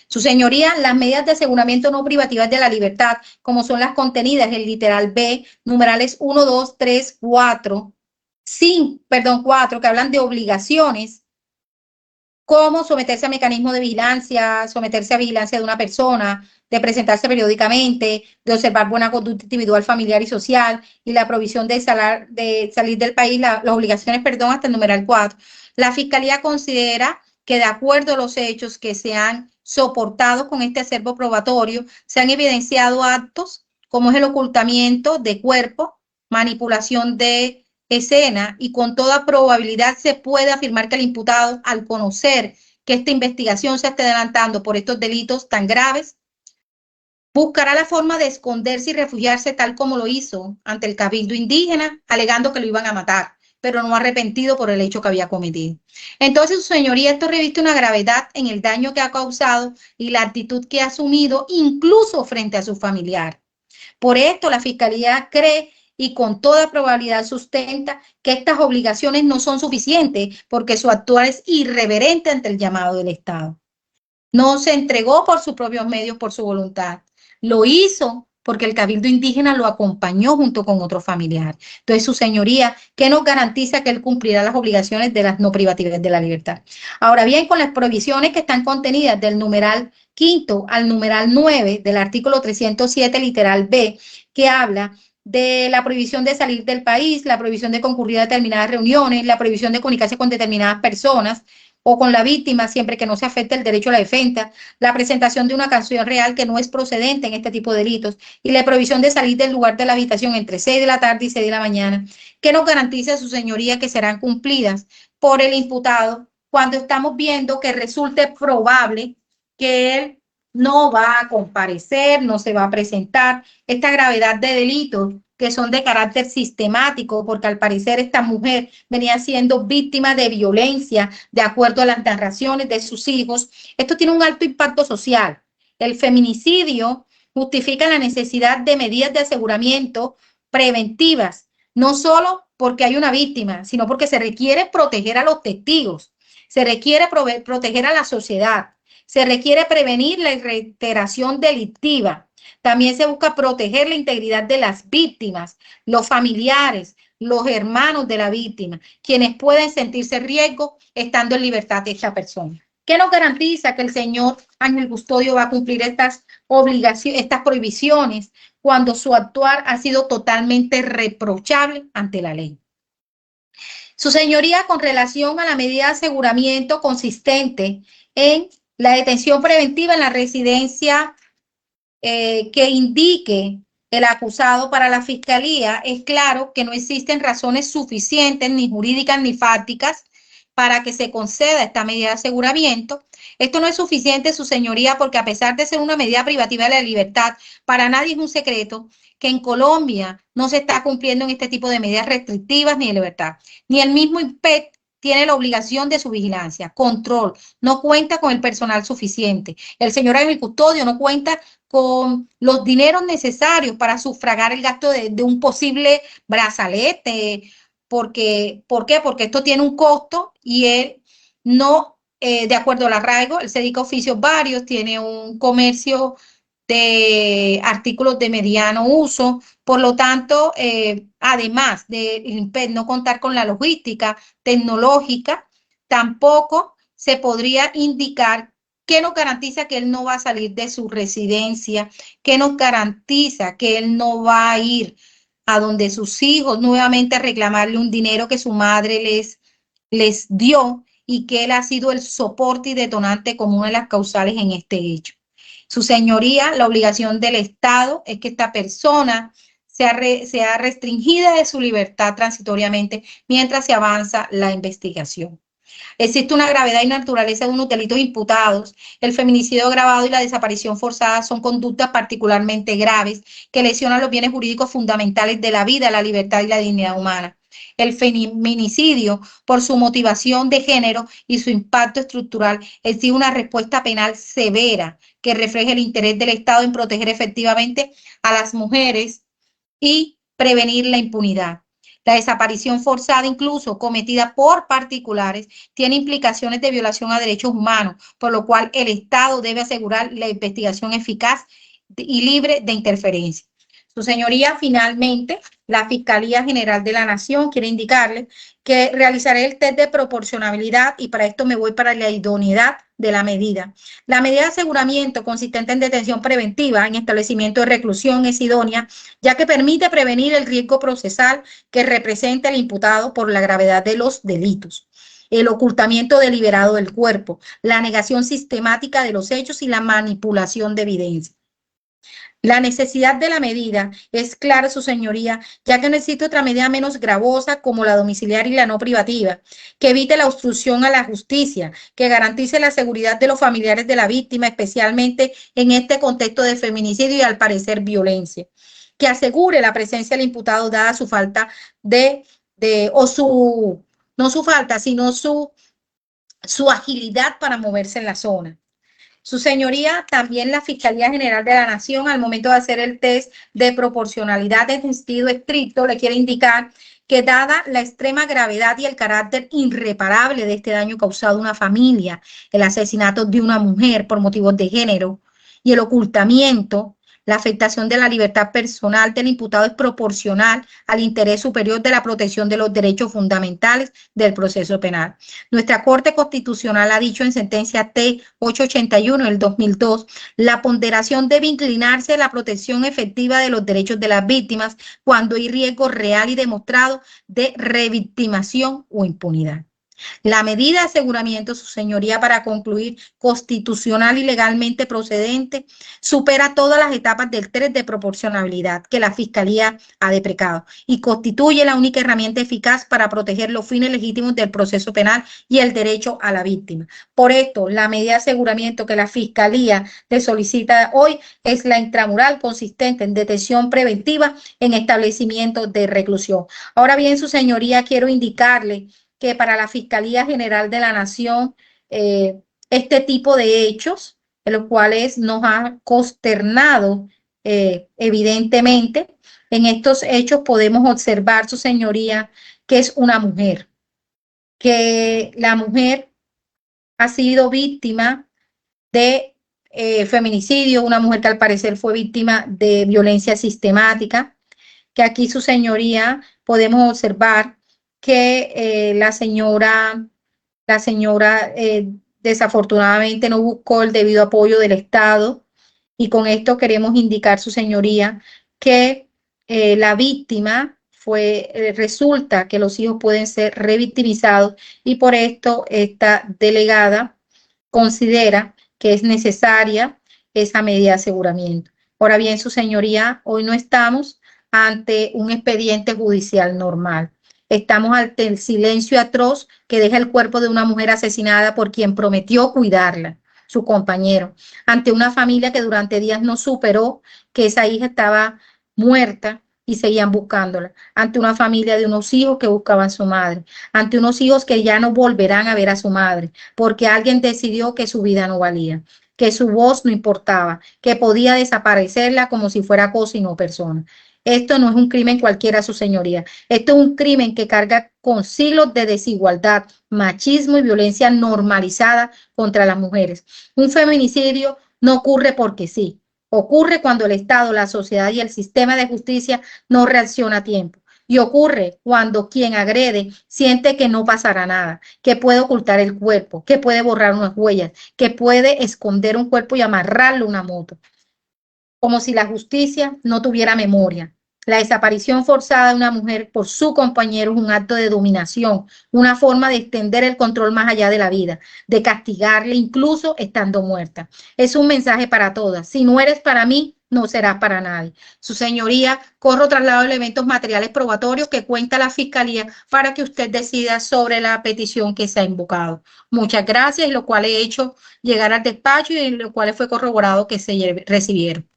Su señoría, las medidas de aseguramiento no privativas de la libertad, como son las contenidas en el literal B, numerales 1, 2, 3, 4, 4, que hablan de obligaciones, como someterse a mecanismos de vigilancia, someterse a vigilancia de una persona, de presentarse periódicamente, de observar buena conducta individual, familiar y social, y la provisión de salir del país, las obligaciones, hasta el numeral 4. La Fiscalía considera que de acuerdo a los hechos que se han soportado con este acervo probatorio, se han evidenciado actos como es el ocultamiento de cuerpo, manipulación de escena y con toda probabilidad se puede afirmar que el imputado, al conocer que esta investigación se está adelantando por estos delitos tan graves, buscará la forma de esconderse y refugiarse tal como lo hizo ante el cabildo indígena, alegando que lo iban a matar, pero no arrepentido por el hecho que había cometido. Entonces, su señoría, esto reviste una gravedad en el daño que ha causado y la actitud que ha asumido, incluso frente a su familiar. Por esto, la Fiscalía cree y con toda probabilidad sustenta que estas obligaciones no son suficientes porque su actuar es irreverente ante el llamado del Estado. No se entregó por sus propios medios, por su voluntad. Lo hizo porque el cabildo indígena lo acompañó junto con otro familiar. Entonces, su señoría, ¿qué nos garantiza que él cumplirá las obligaciones de las no privativas de la libertad? Ahora bien, con las provisiones que están contenidas del numeral 5 al numeral 9 del artículo 307, literal B, que habla de la prohibición de salir del país, la prohibición de concurrir a determinadas reuniones, la prohibición de comunicarse con determinadas personas o con la víctima siempre que no se afecte el derecho a la defensa, la presentación de una canción real que no es procedente en este tipo de delitos y la prohibición de salir del lugar de la habitación entre 6 de la tarde y 6 de la mañana, que nos garantiza su señoría que serán cumplidas por el imputado cuando estamos viendo que resulte probable que él no va a comparecer, no se va a presentar. Esta gravedad de delitos que son de carácter sistemático, porque al parecer esta mujer venía siendo víctima de violencia de acuerdo a las narraciones de sus hijos. Esto tiene un alto impacto social. El feminicidio justifica la necesidad de medidas de aseguramiento preventivas, no solo porque hay una víctima, sino porque se requiere proteger a los testigos, se requiere proteger a la sociedad, se requiere prevenir la reiteración delictiva. También se busca proteger la integridad de las víctimas, los familiares, los hermanos de la víctima, quienes pueden sentirse riesgo estando en libertad de esta persona. ¿Qué nos garantiza que el señor Ángel Custodio va a cumplir estas obligaciones, estas prohibiciones, cuando su actuar ha sido totalmente reprochable ante la ley? Su señoría, con relación a la medida de aseguramiento consistente en La detención preventiva en la residencia que indique el acusado para la fiscalía, es claro que no existen razones suficientes, ni jurídicas ni fácticas, para que se conceda esta medida de aseguramiento. Esto no es suficiente, su señoría, porque a pesar de ser una medida privativa de la libertad, para nadie es un secreto que en Colombia no se está cumpliendo en este tipo de medidas restrictivas ni de libertad. Ni el mismo INPEC tiene la obligación de su vigilancia, control, no cuenta con el personal suficiente. El señor Ángel Custodio no cuenta con los dineros necesarios para sufragar el gasto de un posible brazalete. Porque, ¿por qué? Porque esto tiene un costo y él no, de acuerdo al arraigo, él se dedica a oficios varios, tiene un comercio de artículos de mediano uso, por lo tanto, además de no contar con la logística tecnológica, tampoco se podría indicar qué nos garantiza que él no va a salir de su residencia, qué nos garantiza que él no va a ir a donde sus hijos nuevamente a reclamarle un dinero que su madre les dio y que él ha sido el soporte y detonante como una de las causales en este hecho. Su señoría, la obligación del Estado es que esta persona sea restringida de su libertad transitoriamente mientras se avanza la investigación. Existe una gravedad y naturaleza de unos delitos imputados. El feminicidio agravado y la desaparición forzada son conductas particularmente graves que lesionan los bienes jurídicos fundamentales de la vida, la libertad y la dignidad humana. El feminicidio, por su motivación de género y su impacto estructural, exige una respuesta penal severa que refleje el interés del Estado en proteger efectivamente a las mujeres y prevenir la impunidad. La desaparición forzada, incluso cometida por particulares, tiene implicaciones de violación a derechos humanos, por lo cual el Estado debe asegurar la investigación eficaz y libre de interferencia. Su señoría, finalmente, la Fiscalía General de la Nación quiere indicarle que realizaré el test de proporcionalidad y para esto me voy para la idoneidad de la medida. La medida de aseguramiento consistente en detención preventiva en establecimiento de reclusión es idónea, ya que permite prevenir el riesgo procesal que representa el imputado por la gravedad de los delitos, el ocultamiento deliberado del cuerpo, la negación sistemática de los hechos y la manipulación de evidencia. La necesidad de la medida es clara, su señoría, ya que no existe otra medida menos gravosa como la domiciliaria y la no privativa, que evite la obstrucción a la justicia, que garantice la seguridad de los familiares de la víctima, especialmente en este contexto de feminicidio y al parecer violencia, que asegure la presencia del imputado dada su falta no su falta, sino su agilidad para moverse en la zona. Su señoría, también la Fiscalía General de la Nación, al momento de hacer el test de proporcionalidad en sentido estricto, le quiere indicar que dada la extrema gravedad y el carácter irreparable de este daño causado a una familia, el asesinato de una mujer por motivos de género y el ocultamiento, la afectación de la libertad personal del imputado es proporcional al interés superior de la protección de los derechos fundamentales del proceso penal. Nuestra Corte Constitucional ha dicho en sentencia T-881 del 2002, la ponderación debe inclinarse a la protección efectiva de los derechos de las víctimas cuando hay riesgo real y demostrado de revictimación o impunidad. La medida de aseguramiento, su señoría, para concluir, constitucional y legalmente procedente, supera todas las etapas del test de proporcionalidad que la Fiscalía ha deprecado y constituye la única herramienta eficaz para proteger los fines legítimos del proceso penal y el derecho a la víctima. Por esto, la medida de aseguramiento que la Fiscalía le solicita hoy es la intramural consistente en detención preventiva en establecimientos de reclusión. Ahora bien, su señoría, quiero indicarle que para la Fiscalía General de la Nación este tipo de hechos, en los cuales nos ha consternado evidentemente, en estos hechos podemos observar, su señoría, que es una mujer, que la mujer ha sido víctima de feminicidio, una mujer que al parecer fue víctima de violencia sistemática, que aquí, su señoría, podemos observar que la señora desafortunadamente no buscó el debido apoyo del Estado y con esto queremos indicar, su señoría, que la víctima resulta que los hijos pueden ser revictimizados y por esto esta delegada considera que es necesaria esa medida de aseguramiento. Ahora bien, su señoría, hoy no estamos ante un expediente judicial normal. Estamos ante el silencio atroz que deja el cuerpo de una mujer asesinada por quien prometió cuidarla, su compañero, ante una familia que durante días no superó que esa hija estaba muerta y seguían buscándola, ante una familia de unos hijos que buscaban a su madre, ante unos hijos que ya no volverán a ver a su madre, porque alguien decidió que su vida no valía, que su voz no importaba, que podía desaparecerla como si fuera cosa y no persona. Esto no es un crimen cualquiera, su señoría. Esto es un crimen que carga con siglos de desigualdad, machismo y violencia normalizada contra las mujeres. Un feminicidio no ocurre porque sí. Ocurre cuando el Estado, la sociedad y el sistema de justicia no reacciona a tiempo. Y ocurre cuando quien agrede siente que no pasará nada, que puede ocultar el cuerpo, que puede borrar unas huellas, que puede esconder un cuerpo y amarrarlo a una moto, como si la justicia no tuviera memoria. La desaparición forzada de una mujer por su compañero es un acto de dominación, una forma de extender el control más allá de la vida, de castigarle incluso estando muerta. Es un mensaje para todas. Si no eres para mí, no serás para nadie. Su señoría, corro traslado de elementos materiales probatorios que cuenta la fiscalía para que usted decida sobre la petición que se ha invocado. Muchas gracias, y lo cual he hecho llegar al despacho y lo cual fue corroborado que se recibieron.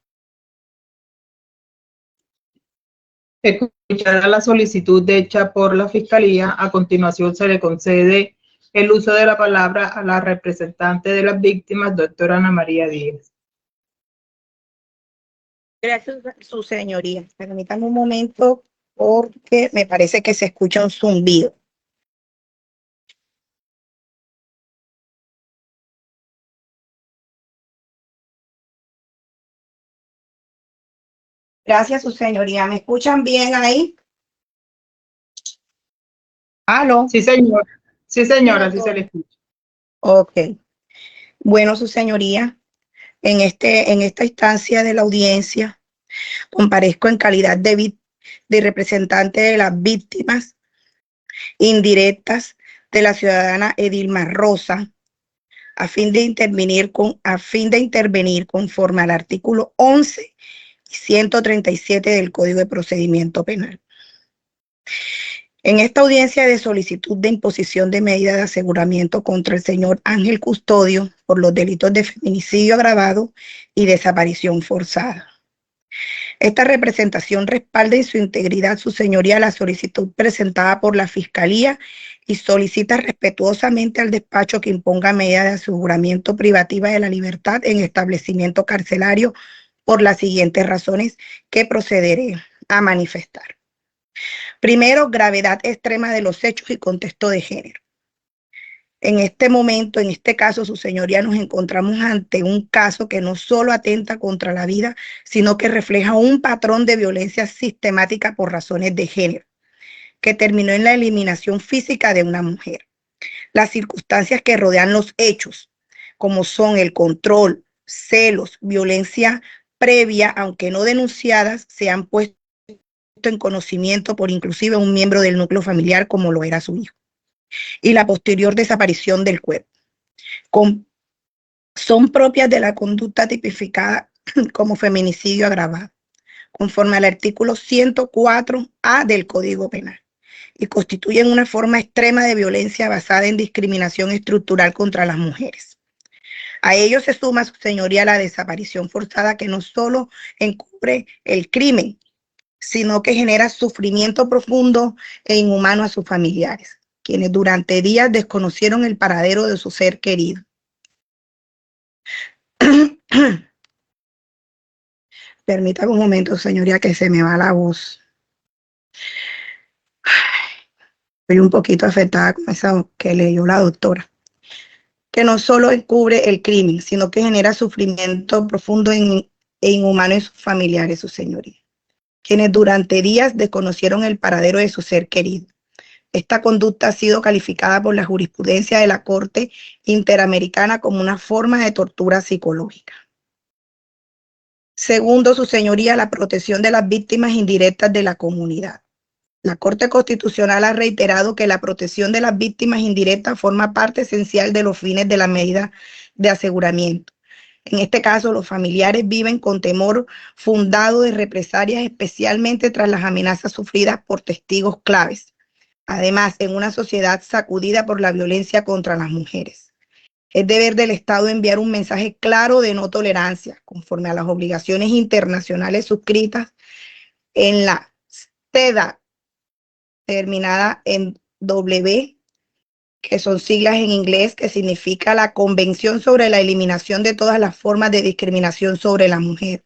Escuchada la solicitud hecha por la Fiscalía, a continuación se le concede el uso de la palabra a la representante de las víctimas, doctora Ana María Díaz. Gracias, su señoría. Permítame un momento porque me parece que se escucha un zumbido. Gracias, su señoría. ¿Me escuchan bien ahí? ¿Aló? Sí, señora. Sí, señora, sí se le escucha. Ok. Bueno, su señoría, en esta instancia de la audiencia, comparezco en calidad de representante de las víctimas indirectas de la ciudadana Edilma Rosa, a fin de intervenir conforme al artículo 11 y 137 del Código de Procedimiento Penal. En esta audiencia de solicitud de imposición de medida de aseguramiento contra el señor Ángel Custodio por los delitos de feminicidio agravado y desaparición forzada. Esta representación respalda en su integridad, su señoría, la solicitud presentada por la Fiscalía y solicita respetuosamente al despacho que imponga medida de aseguramiento privativa de la libertad en establecimiento carcelario por las siguientes razones que procederé a manifestar. Primero, gravedad extrema de los hechos y contexto de género. En este momento, en este caso, su señoría, nos encontramos ante un caso que no solo atenta contra la vida, sino que refleja un patrón de violencia sistemática por razones de género, que terminó en la eliminación física de una mujer. Las circunstancias que rodean los hechos, como son el control, celos, violencia previa, aunque no denunciadas, se han puesto en conocimiento por inclusive un miembro del núcleo familiar, como lo era su hijo, y la posterior desaparición del cuerpo. Son propias de la conducta tipificada como feminicidio agravado, conforme al artículo 104A del Código Penal, y constituyen una forma extrema de violencia basada en discriminación estructural contra las mujeres. A ello se suma, su señoría, la desaparición forzada, que no solo encubre el crimen, sino que genera sufrimiento profundo e inhumano a sus familiares, quienes durante días desconocieron el paradero de su ser querido. Permítame un momento, señoría, que se me va la voz. Estoy un poquito afectada con eso que leyó la doctora. Que no solo encubre el crimen, sino que genera sufrimiento profundo e inhumano en sus familiares, su señoría, quienes durante días desconocieron el paradero de su ser querido. Esta conducta ha sido calificada por la jurisprudencia de la Corte Interamericana como una forma de tortura psicológica. Segundo, su señoría, la protección de las víctimas indirectas de la comunidad. La Corte Constitucional ha reiterado que la protección de las víctimas indirectas forma parte esencial de los fines de la medida de aseguramiento, En este caso, los familiares viven con temor fundado de represalias, especialmente tras las amenazas sufridas por testigos claves. Además, en una sociedad sacudida por la violencia contra las mujeres. Es deber del Estado enviar un mensaje claro de no tolerancia, conforme a las obligaciones internacionales suscritas en la CEDAW, terminada en W, que son siglas en inglés, que significa la Convención sobre la Eliminación de todas las formas de discriminación sobre la mujer,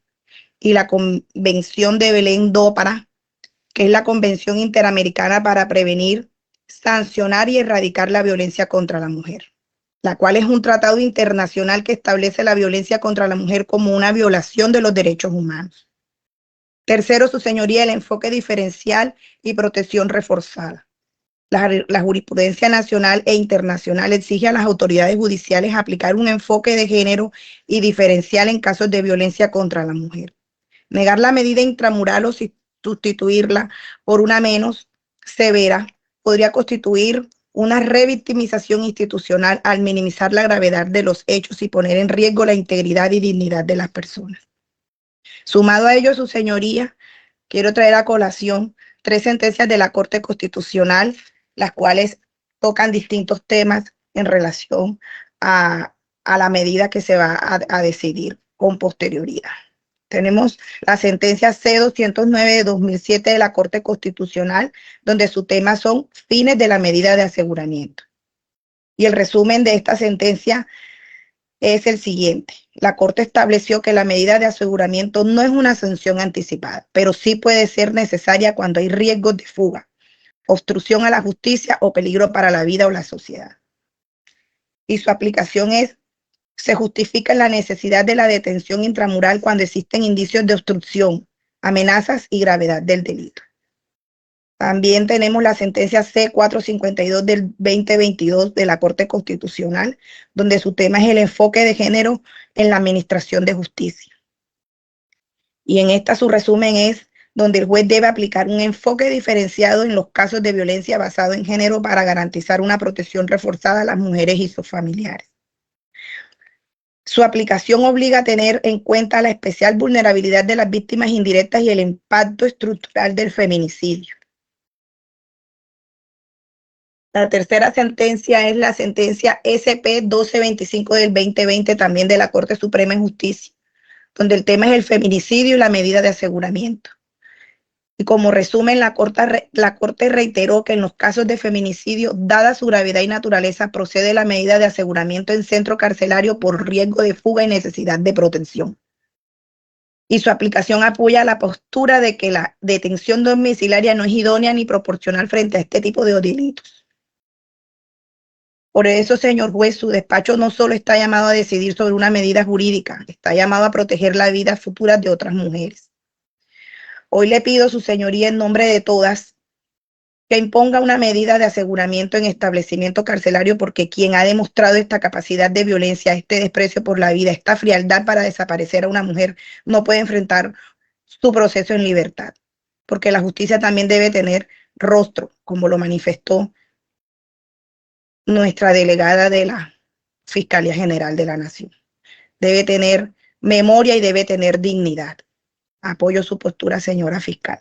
y la Convención de Belém do Pará, que es la Convención Interamericana para prevenir, sancionar y erradicar la violencia contra la mujer, la cual es un tratado internacional que establece la violencia contra la mujer como una violación de los derechos humanos. Tercero, su señoría, el enfoque diferencial y protección reforzada. La jurisprudencia nacional e internacional exige a las autoridades judiciales aplicar un enfoque de género y diferencial en casos de violencia contra la mujer. Negar la medida intramural o sustituirla por una menos severa podría constituir una revictimización institucional al minimizar la gravedad de los hechos y poner en riesgo la integridad y dignidad de las personas. Sumado a ello, su señoría, quiero traer a colación 3 sentencias de la Corte Constitucional, las cuales tocan distintos temas en relación a la medida que se va a decidir con posterioridad. Tenemos la sentencia C-209 de 2007 de la Corte Constitucional, donde su tema son fines de la medida de aseguramiento. Y el resumen de esta sentencia es el siguiente. La Corte estableció que la medida de aseguramiento no es una sanción anticipada, pero sí puede ser necesaria cuando hay riesgos de fuga, obstrucción a la justicia o peligro para la vida o la sociedad. Y su aplicación se justifica la necesidad de la detención intramural cuando existen indicios de obstrucción, amenazas y gravedad del delito. También tenemos la sentencia C-452 del 2022 de la Corte Constitucional, donde su tema es el enfoque de género en la administración de justicia. Y en esta su resumen es donde el juez debe aplicar un enfoque diferenciado en los casos de violencia basado en género para garantizar una protección reforzada a las mujeres y sus familiares. Su aplicación obliga a tener en cuenta la especial vulnerabilidad de las víctimas indirectas y el impacto estructural del feminicidio. La tercera sentencia es la sentencia SP-1225 del 2020, también de la Corte Suprema de Justicia, donde el tema es el feminicidio y la medida de aseguramiento. Y como resumen, la Corte reiteró que en los casos de feminicidio, dada su gravedad y naturaleza, procede la medida de aseguramiento en centro carcelario por riesgo de fuga y necesidad de protección. Y su aplicación apoya la postura de que la detención domiciliaria no es idónea ni proporcional frente a este tipo de delitos. Por eso, señor juez, su despacho no solo está llamado a decidir sobre una medida jurídica, está llamado a proteger la vida futura de otras mujeres. Hoy le pido a su señoría en nombre de todas que imponga una medida de aseguramiento en establecimiento carcelario, porque quien ha demostrado esta capacidad de violencia, este desprecio por la vida, esta frialdad para desaparecer a una mujer, no puede enfrentar su proceso en libertad, porque la justicia también debe tener rostro, como lo manifestó nuestra delegada de la Fiscalía General de la Nación. Debe tener memoria y debe tener dignidad. Apoyo su postura, señora fiscal.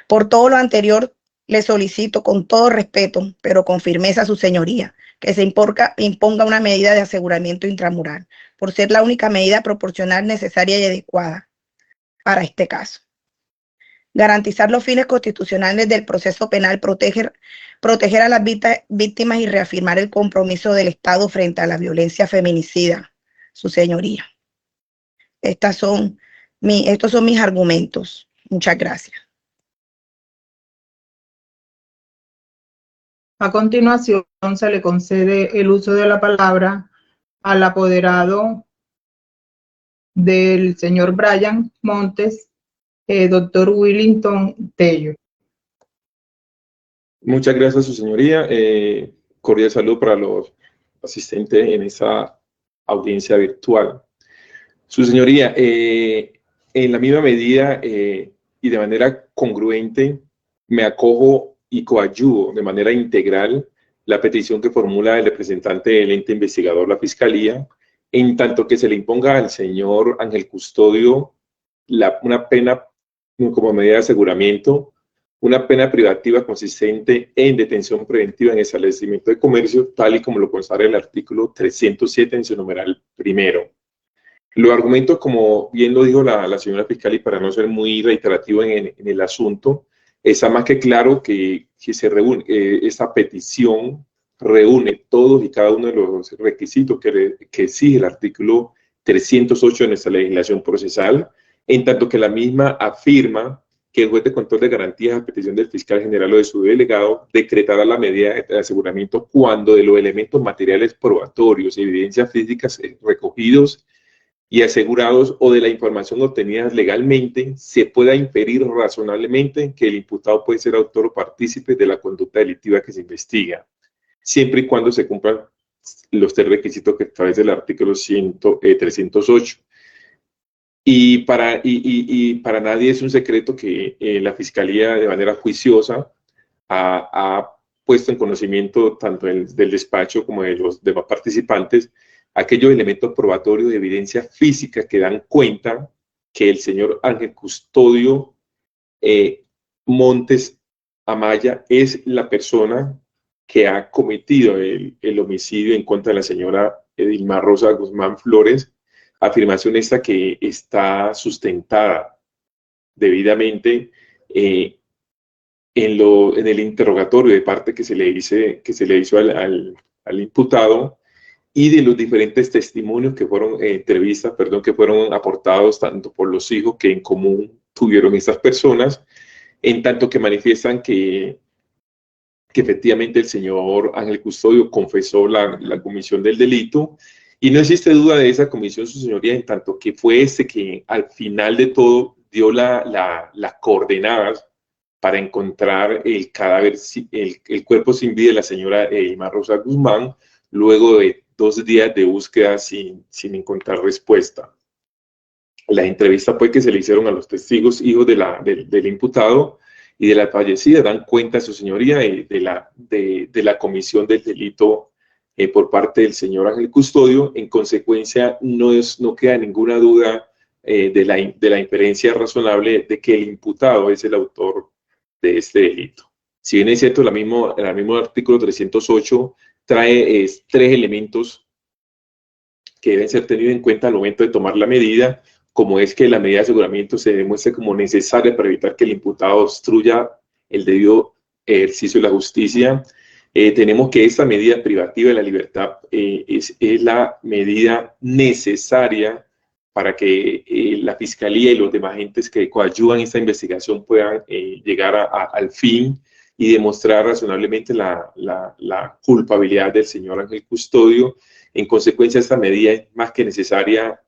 Por todo lo anterior, le solicito con todo respeto, pero con firmeza a su señoría, que se imponga una medida de aseguramiento intramural, por ser la única medida proporcional, necesaria y adecuada para este caso. Garantizar los fines constitucionales del proceso penal, proteger a las víctimas y reafirmar el compromiso del Estado frente a la violencia feminicida, su señoría. Estos son mis argumentos. Muchas gracias. A continuación, se le concede el uso de la palabra al apoderado del señor Brian Montes, doctor Willington Tello. Muchas gracias, su señoría. Cordial salud para los asistentes en esa audiencia virtual. Su señoría, en la misma medida y de manera congruente, me acojo y coadyuvo de manera integral la petición que formula el representante del ente investigador, la Fiscalía, en tanto que se le imponga al señor Ángel Custodio una pena como medida de aseguramiento, una pena privativa consistente en detención preventiva en establecimiento de comercio, tal y como lo consagra el artículo 307 en su numeral primero. Los argumentos, como bien lo dijo la señora fiscal, y para no ser muy reiterativo en el asunto, está más que claro que se reúne, esta petición reúne todos y cada uno de los requisitos que exige el artículo 308 de nuestra legislación procesal, en tanto que la misma afirma que el juez de control de garantías, a petición del fiscal general o de su delegado, decretará la medida de aseguramiento cuando de los elementos materiales probatorios y evidencias físicas recogidos y asegurados o de la información obtenida legalmente se pueda inferir razonablemente que el imputado puede ser autor o partícipe de la conducta delictiva que se investiga, siempre y cuando se cumplan los tres requisitos que establece el artículo 308. Y para nadie es un secreto que la Fiscalía, de manera juiciosa, ha puesto en conocimiento tanto del despacho como de los demás participantes aquellos elementos probatorios de evidencia física que dan cuenta que el señor Ángel Custodio Montes Amaya es la persona que ha cometido el homicidio en contra de la señora Edilma Rosa Guzmán Flores, afirmación esta que está sustentada debidamente en el interrogatorio de parte que se le hizo al imputado, y de los diferentes testimonios que fueron, entrevistas, perdón, que fueron aportados tanto por los hijos que en común tuvieron estas personas, en tanto que manifiestan que efectivamente el señor Ángel Custodio confesó la comisión del delito, y no existe duda de esa comisión, su señoría, en tanto que fue que al final de todo dio las coordenadas para encontrar el cadáver, el cuerpo sin vida de la señora Edilma Rosa Guzmán, luego de 2 días de búsqueda sin encontrar respuesta. Las entrevistas pues, que se le hicieron a los testigos hijos del imputado y de la fallecida dan cuenta, su señoría, de la comisión del delito por parte del señor Ángel Custodio. En consecuencia, no queda ninguna duda de la inferencia razonable de que el imputado es el autor de este delito. Si bien es cierto, el mismo artículo 308 trae 3 elementos que deben ser tenidos en cuenta al momento de tomar la medida, como es que la medida de aseguramiento se demuestre como necesaria para evitar que el imputado obstruya el debido ejercicio de la justicia. Tenemos que esta medida privativa de la libertad es la medida necesaria para que la Fiscalía y los demás entes que coadyuvan esta investigación puedan llegar al fin y demostrar razonablemente la culpabilidad del señor Ángel Custodio. En consecuencia, esta medida es más que necesaria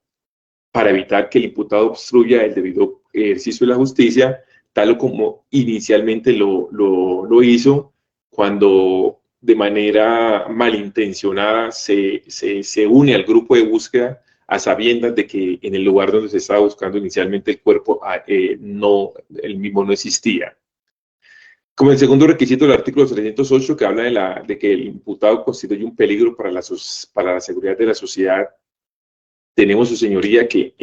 para evitar que el imputado obstruya el debido ejercicio de la justicia, tal como inicialmente lo hizo cuando de manera malintencionada se une al grupo de búsqueda a sabiendas de que en el lugar donde se estaba buscando inicialmente el cuerpo, el mismo no existía. Como el segundo requisito del artículo 308, que habla de que el imputado constituye un peligro para la seguridad de la sociedad, tenemos, su señoría, que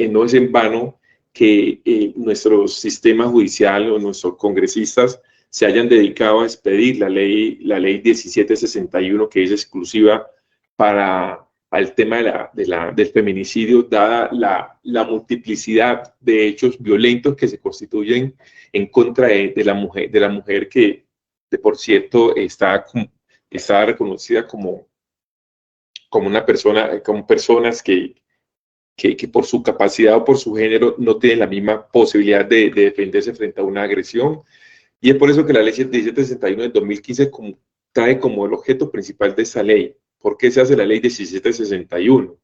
no es en vano que nuestro sistema judicial o nuestros congresistas se hayan dedicado a expedir la ley 1761, que es exclusiva para el tema del feminicidio, dada la multiplicidad de hechos violentos que se constituyen en contra de la mujer que, por cierto, está reconocida como una persona, como personas que por su capacidad o por su género no tienen la misma posibilidad de defenderse frente a una agresión. Y es por eso que la ley 1761 del 2015 trae como el objeto principal de esa ley. ¿Por qué se hace la ley 1761?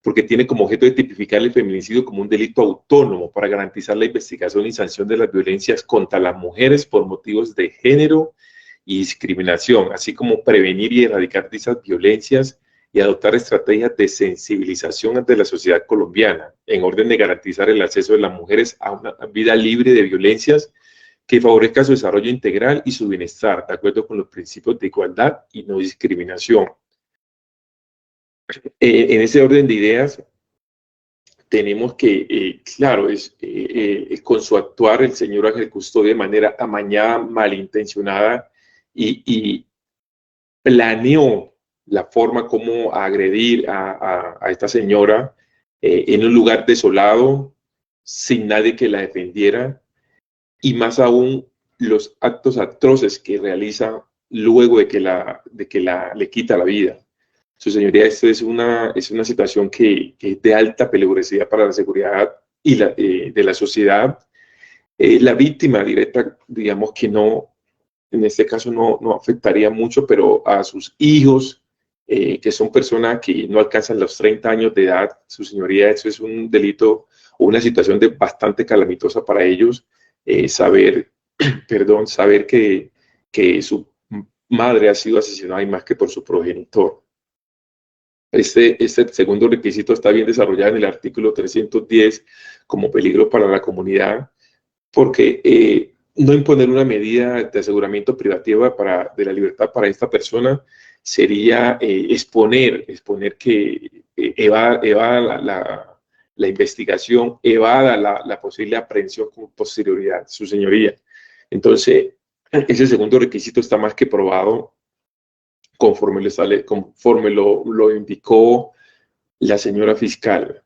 Porque tiene como objeto de tipificar el feminicidio como un delito autónomo para garantizar la investigación y sanción de las violencias contra las mujeres por motivos de género y discriminación, así como prevenir y erradicar dichas violencias y adoptar estrategias de sensibilización ante la sociedad colombiana, en orden de garantizar el acceso de las mujeres a una vida libre de violencias que favorezca su desarrollo integral y su bienestar, de acuerdo con los principios de igualdad y no discriminación. En ese orden de ideas, tenemos que, claro, con su actuar el señor Ángel Custodio de manera amañada, malintencionada y planeó la forma como agredir a esta señora en un lugar desolado, sin nadie que la defendiera, y más aún los actos atroces que realiza luego de que le quita la vida. Su señoría, esto es una situación que es de alta peligrosidad para la seguridad y de la sociedad. La víctima directa, digamos que no, en este caso no afectaría mucho, pero a sus hijos, que son personas que no alcanzan los 30 años de edad, su señoría, eso es un delito o una situación bastante calamitosa para ellos, saber que su madre ha sido asesinada y más que por su progenitor. Este segundo requisito está bien desarrollado en el artículo 310 como peligro para la comunidad, porque no imponer una medida de aseguramiento privativa de la libertad para esta persona sería exponer que evada la investigación, evada la posible aprehensión con posterioridad, su señoría. Entonces, ese segundo requisito está más que probado conforme lo indicó la señora fiscal.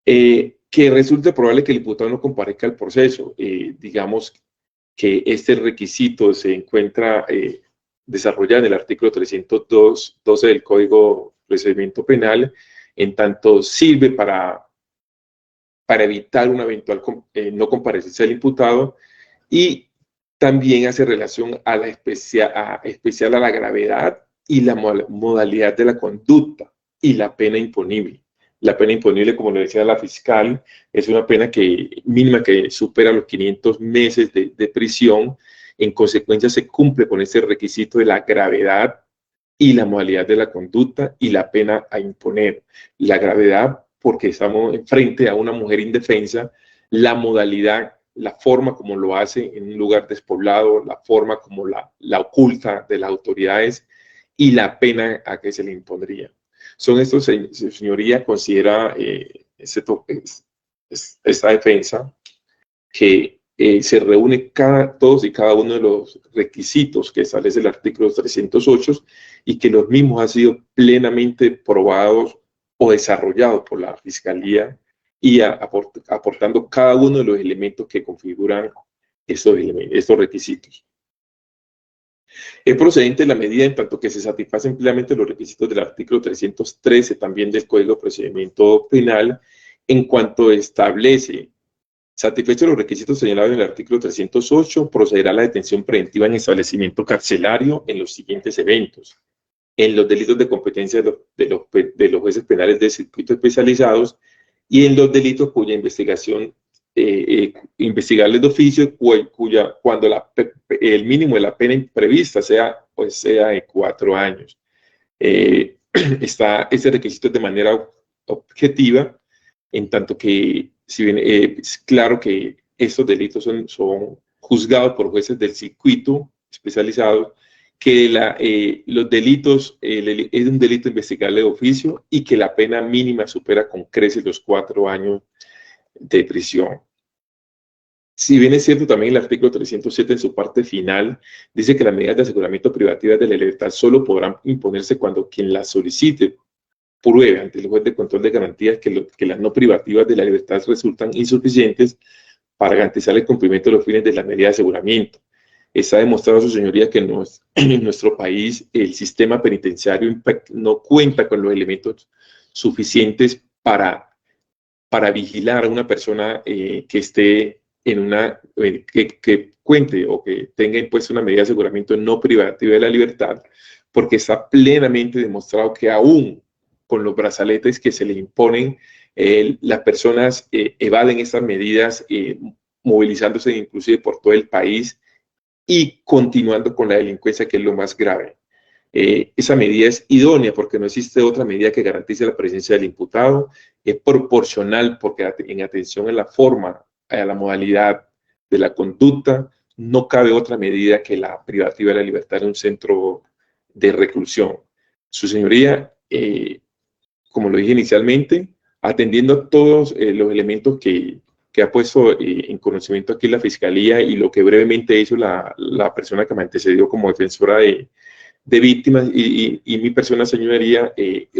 Que resulte probable que el imputado no comparezca al proceso. Digamos que este requisito se encuentra desarrollado en el artículo 312 del Código de Procedimiento Penal, en tanto sirve para evitar una eventual no comparecencia del imputado, y también hace relación a especial a la gravedad y la modalidad de la conducta y la pena imponible. La pena imponible, como le decía la fiscal, es una pena mínima que supera los 500 meses de prisión. En consecuencia, se cumple con ese requisito de la gravedad y la modalidad de la conducta y la pena a imponer. La gravedad, porque estamos frente a una mujer indefensa; la modalidad, la forma como lo hace en un lugar despoblado, la forma como la oculta de las autoridades, y la pena a que se le impondría. Son estos, señoría, considera esta defensa que se reúne todos y cada uno de los requisitos que establece el artículo 308 y que los mismos han sido plenamente probados o desarrollados por la Fiscalía, y aportando cada uno de los elementos que configuran estos requisitos. Es procedente la medida en tanto que se satisfacen plenamente los requisitos del artículo 313 también del Código de Procedimiento Penal, en cuanto establece: satisfechos los requisitos señalados en el artículo 308, procederá a la detención preventiva en establecimiento carcelario en los siguientes eventos: en los delitos de competencia de los jueces penales de circuitos especializados, y en los delitos cuya investigación investigarles de oficio, cuando el mínimo de la pena prevista sea de 4 años. Este requisito es de manera objetiva, en tanto que, si bien es claro que estos delitos son juzgados por jueces del circuito especializado, que los delitos es un delito investigable de oficio y que la pena mínima supera con creces los 4 años de prisión. Si bien es cierto, también el artículo 307 en su parte final dice que las medidas de aseguramiento privativas de la libertad solo podrán imponerse cuando quien las solicite pruebe ante el juez de control de garantías que las no privativas de la libertad resultan insuficientes para garantizar el cumplimiento de los fines de las medidas de aseguramiento. Está demostrado, su señoría, que en nuestro país el sistema penitenciario no cuenta con los elementos suficientes para vigilar a una persona que esté que cuente o que tenga impuesta una medida de aseguramiento no privativa de la libertad, porque está plenamente demostrado que aún con los brazaletes que se le imponen, las personas evaden estas medidas, movilizándose inclusive por todo el país y continuando con la delincuencia, que es lo más grave. Esa medida es idónea porque no existe otra medida que garantice la presencia del imputado, es proporcional porque en atención a la forma, a la modalidad de la conducta, no cabe otra medida que la privativa de la libertad en un centro de reclusión. Su señoría, como lo dije inicialmente, atendiendo a todos los elementos que ha puesto en conocimiento aquí la Fiscalía y lo que brevemente hizo la persona que me antecedió como defensora de víctimas y mi persona, señoría,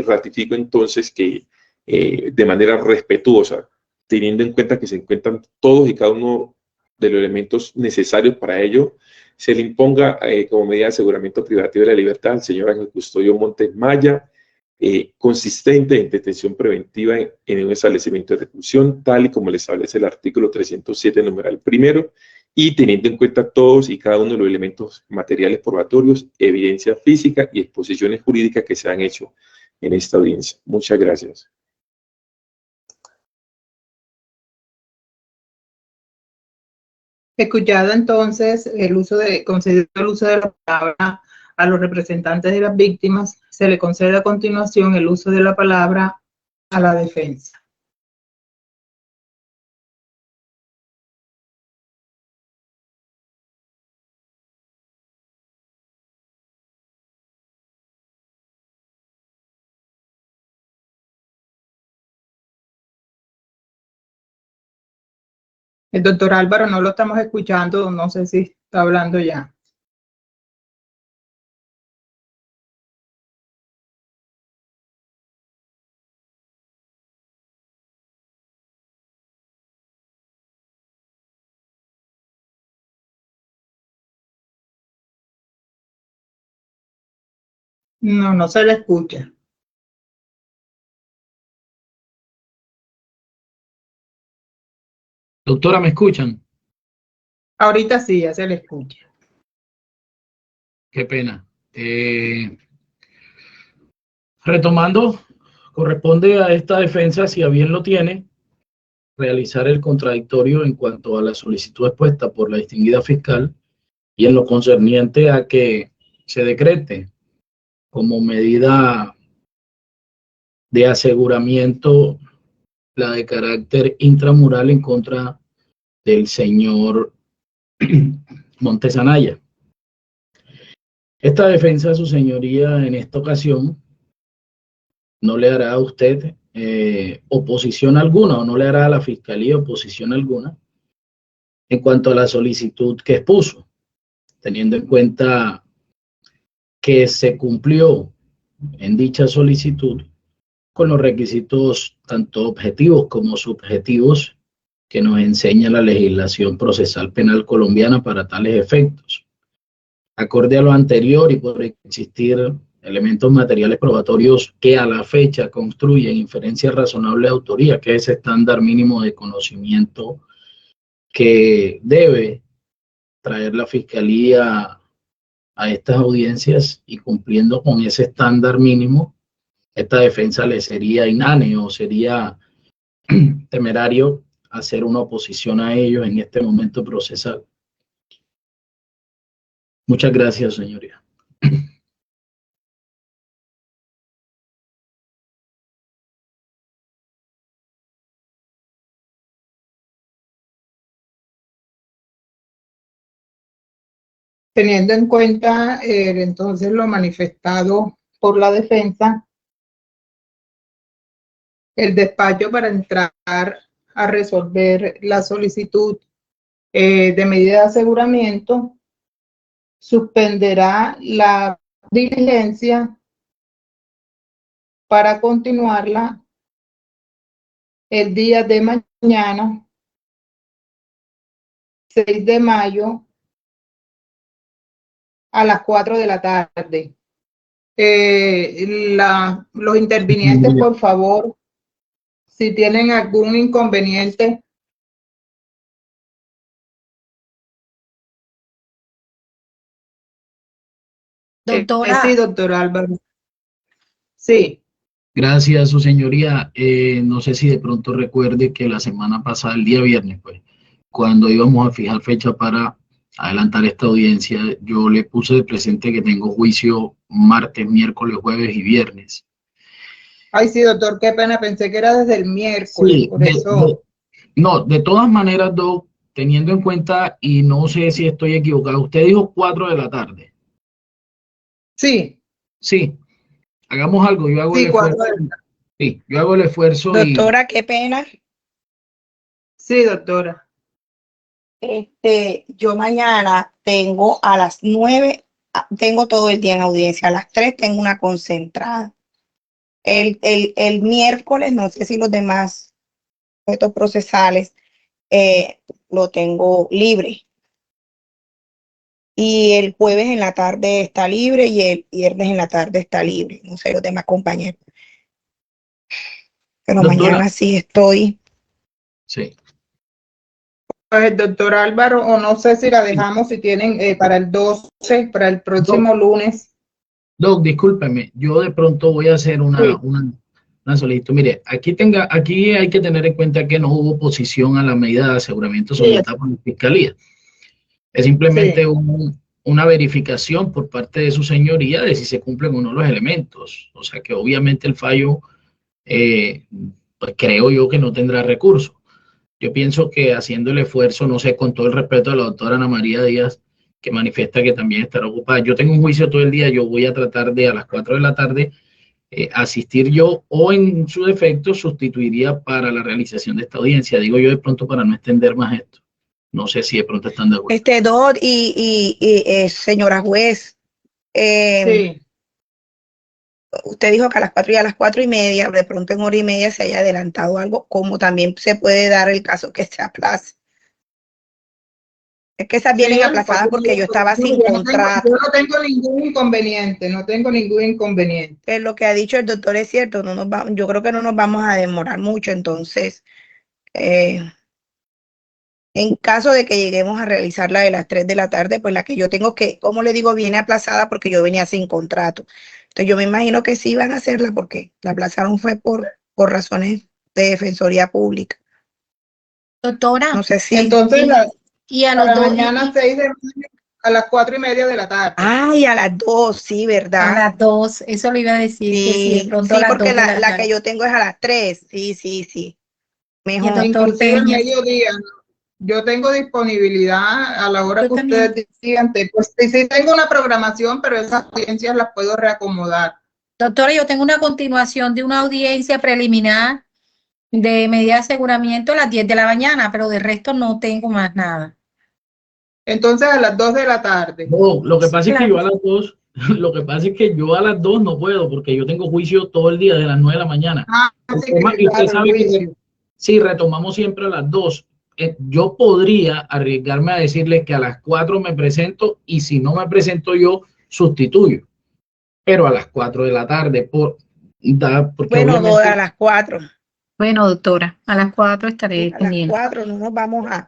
ratifico entonces que de manera respetuosa, teniendo en cuenta que se encuentran todos y cada uno de los elementos necesarios para ello, se le imponga como medida de aseguramiento privativo de la libertad al señor Ángel Custodio Montes Maya, consistente en detención preventiva en un establecimiento de reclusión, tal y como le establece el artículo 307, numeral primero, y teniendo en cuenta todos y cada uno de los elementos materiales probatorios, evidencia física y exposiciones jurídicas que se han hecho en esta audiencia. Muchas gracias. Escuchado entonces concedido el uso de la palabra a los representantes de las víctimas, se le concede a continuación el uso de la palabra a la defensa. El doctor Álvaro no lo estamos escuchando, no sé si está hablando ya. No, no se le escucha. Doctora, ¿me escuchan? Ahorita sí, ya se le escucha. Qué pena. Retomando, corresponde a esta defensa, si a bien lo tiene, realizar el contradictorio en cuanto a la solicitud expuesta por la distinguida fiscal y en lo concerniente a que se decrete como medida de aseguramiento la de carácter intramural en contra del señor Montes Anaya. Esta defensa, su señoría, en esta ocasión no le hará a usted oposición alguna, o no le hará a la fiscalía oposición alguna en cuanto a la solicitud que expuso, teniendo en cuenta que se cumplió en dicha solicitud con los requisitos tanto objetivos como subjetivos que nos enseña la legislación procesal penal colombiana para tales efectos. Acorde a lo anterior y por existir elementos materiales probatorios que a la fecha construyen inferencia razonable de autoría, que es ese estándar mínimo de conocimiento que debe traer la Fiscalía a estas audiencias, y cumpliendo con ese estándar mínimo, esta defensa le sería inane o sería temerario hacer una oposición a ellos en este momento procesal. Muchas gracias, señoría. Teniendo en cuenta entonces lo manifestado por la defensa, el despacho para entrar a resolver la solicitud de medida de aseguramiento suspenderá la diligencia para continuarla el día de mañana, 6 de mayo, a las 4 de la tarde. Los intervinientes, por favor, si tienen algún inconveniente. Doctora. Sí, doctor Álvaro. Sí. Gracias, su señoría. No sé si de pronto recuerde que la semana pasada, el día viernes, pues, cuando íbamos a fijar fecha para adelantar esta audiencia, yo le puse de presente que tengo juicio martes, miércoles, jueves y viernes. Ay, sí, doctor, qué pena, pensé que era desde el miércoles, Sí, por eso. No, de todas maneras, Doc, teniendo en cuenta, y no sé si estoy equivocado, usted dijo 4 de la tarde. Sí. Sí, hagamos algo, yo hago Sí, el 4 esfuerzo. de la tarde. Sí, yo hago el esfuerzo y Doctora, qué pena. Sí, doctora. Yo mañana tengo a las 9, tengo todo el día en audiencia. A las 3 tengo una concentrada. El miércoles, no sé si los demás objetos procesales lo tengo libre. Y el jueves en la tarde está libre y el viernes en la tarde está libre. No sé los demás compañeros. Pero doctora, mañana sí estoy. sí. Pues, doctor Álvaro, o no sé si la dejamos, si tienen para el 12, para el próximo lunes. Doc, discúlpeme, yo de pronto voy a hacer una solicitud. Mire, aquí hay que tener en cuenta que no hubo oposición a la medida de aseguramiento solicitada por la Fiscalía. Es simplemente una verificación por parte de su señoría de si se cumplen o no los elementos. O sea que obviamente el fallo, pues creo yo que no tendrá recurso. Yo pienso que haciendo el esfuerzo, no sé, con todo el respeto a la doctora Ana María Díaz, que manifiesta que también estará ocupada. Yo tengo un juicio todo el día, yo voy a tratar de a las 4 de la tarde asistir yo o en su defecto sustituiría para la realización de esta audiencia. Digo yo de pronto para no extender más esto. No sé si de pronto están de acuerdo. Doc señora juez, Sí. usted dijo que a las 4 y a las 4:30, de pronto en hora y media se haya adelantado algo, como también se puede dar el caso que se aplace. Es que esas vienen aplazadas porque yo estaba sin contrato. Yo no tengo ningún inconveniente, Que lo que ha dicho el doctor es cierto, yo creo que no nos vamos a demorar mucho, entonces, en caso de que lleguemos a realizar la de las 3 de la tarde, pues la que yo tengo que, como le digo, viene aplazada porque yo venía sin contrato. Entonces yo me imagino que sí van a hacerla porque la aplazaron fue por razones de defensoría pública. Doctora, No sé si. Entonces, y a los para dos, mañana 6 de mayo a las 4:30 de la tarde. Ay, a las 2, sí, a ¿verdad? las 2, eso le iba a decir que sí, de Sí, pronto sí, a las porque 2 de la la que tarde. yo tengo es a las 3. Sí. Y el Mejor. doctor Inclusive al Peña, mediodía. Yo tengo disponibilidad a la hora yo que también. ustedes digan. Pues sí tengo una programación, pero esas audiencias las puedo reacomodar. Doctora, yo tengo una continuación de una audiencia preliminar de medida de aseguramiento a las 10 de la mañana, pero de resto no tengo más nada. Entonces a las 2 de la tarde. No, lo que pasa es que Claro. yo a las 2, lo que pasa es que yo a las 2 no puedo porque yo tengo juicio todo el día de las 9 de la mañana. Sí, Y usted claro, sabe que juicio. si retomamos siempre a las 2, yo podría arriesgarme a decirles que a las 4 me presento y si no me presento yo, sustituyo. Pero a las 4 de la tarde, porque Bueno, obviamente a las 4. Bueno, doctora, a las 4 estaré A las pendiente. 4 no nos vamos a.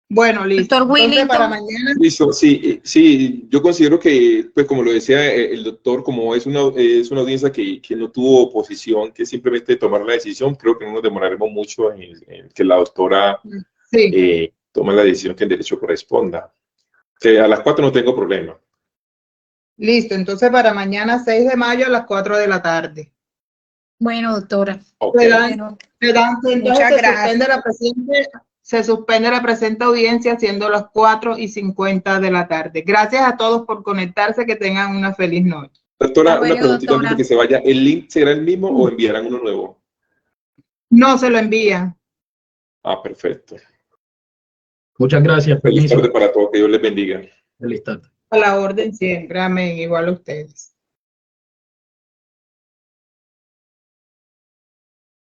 Bueno, listo. Doctor Entonces para Willington. mañana. Listo, sí, sí, yo considero que, pues como lo decía el doctor, como es una audiencia que no tuvo oposición, que simplemente tomar la decisión, creo que no nos demoraremos mucho en que la doctora Sí. tome la decisión que en derecho corresponda. Que a las 4 no tengo problema. Listo. Entonces para mañana 6 de mayo a las 4 de la tarde. Bueno, doctora. Ok. Bueno, Entonces Muchas gracias. se suspende la presente audiencia siendo las 4:50 de la tarde. Gracias a todos por conectarse, que tengan una feliz noche. Doctora, bueno, una preguntita antes doctora. de que se vaya. ¿El link será el mismo o enviarán uno nuevo? No se lo envían. Ah, perfecto. muchas gracias, Feliz permiso. tarde para todos, que Dios les bendiga. Feliz tarde. A la orden siempre. Amén. Igual a ustedes.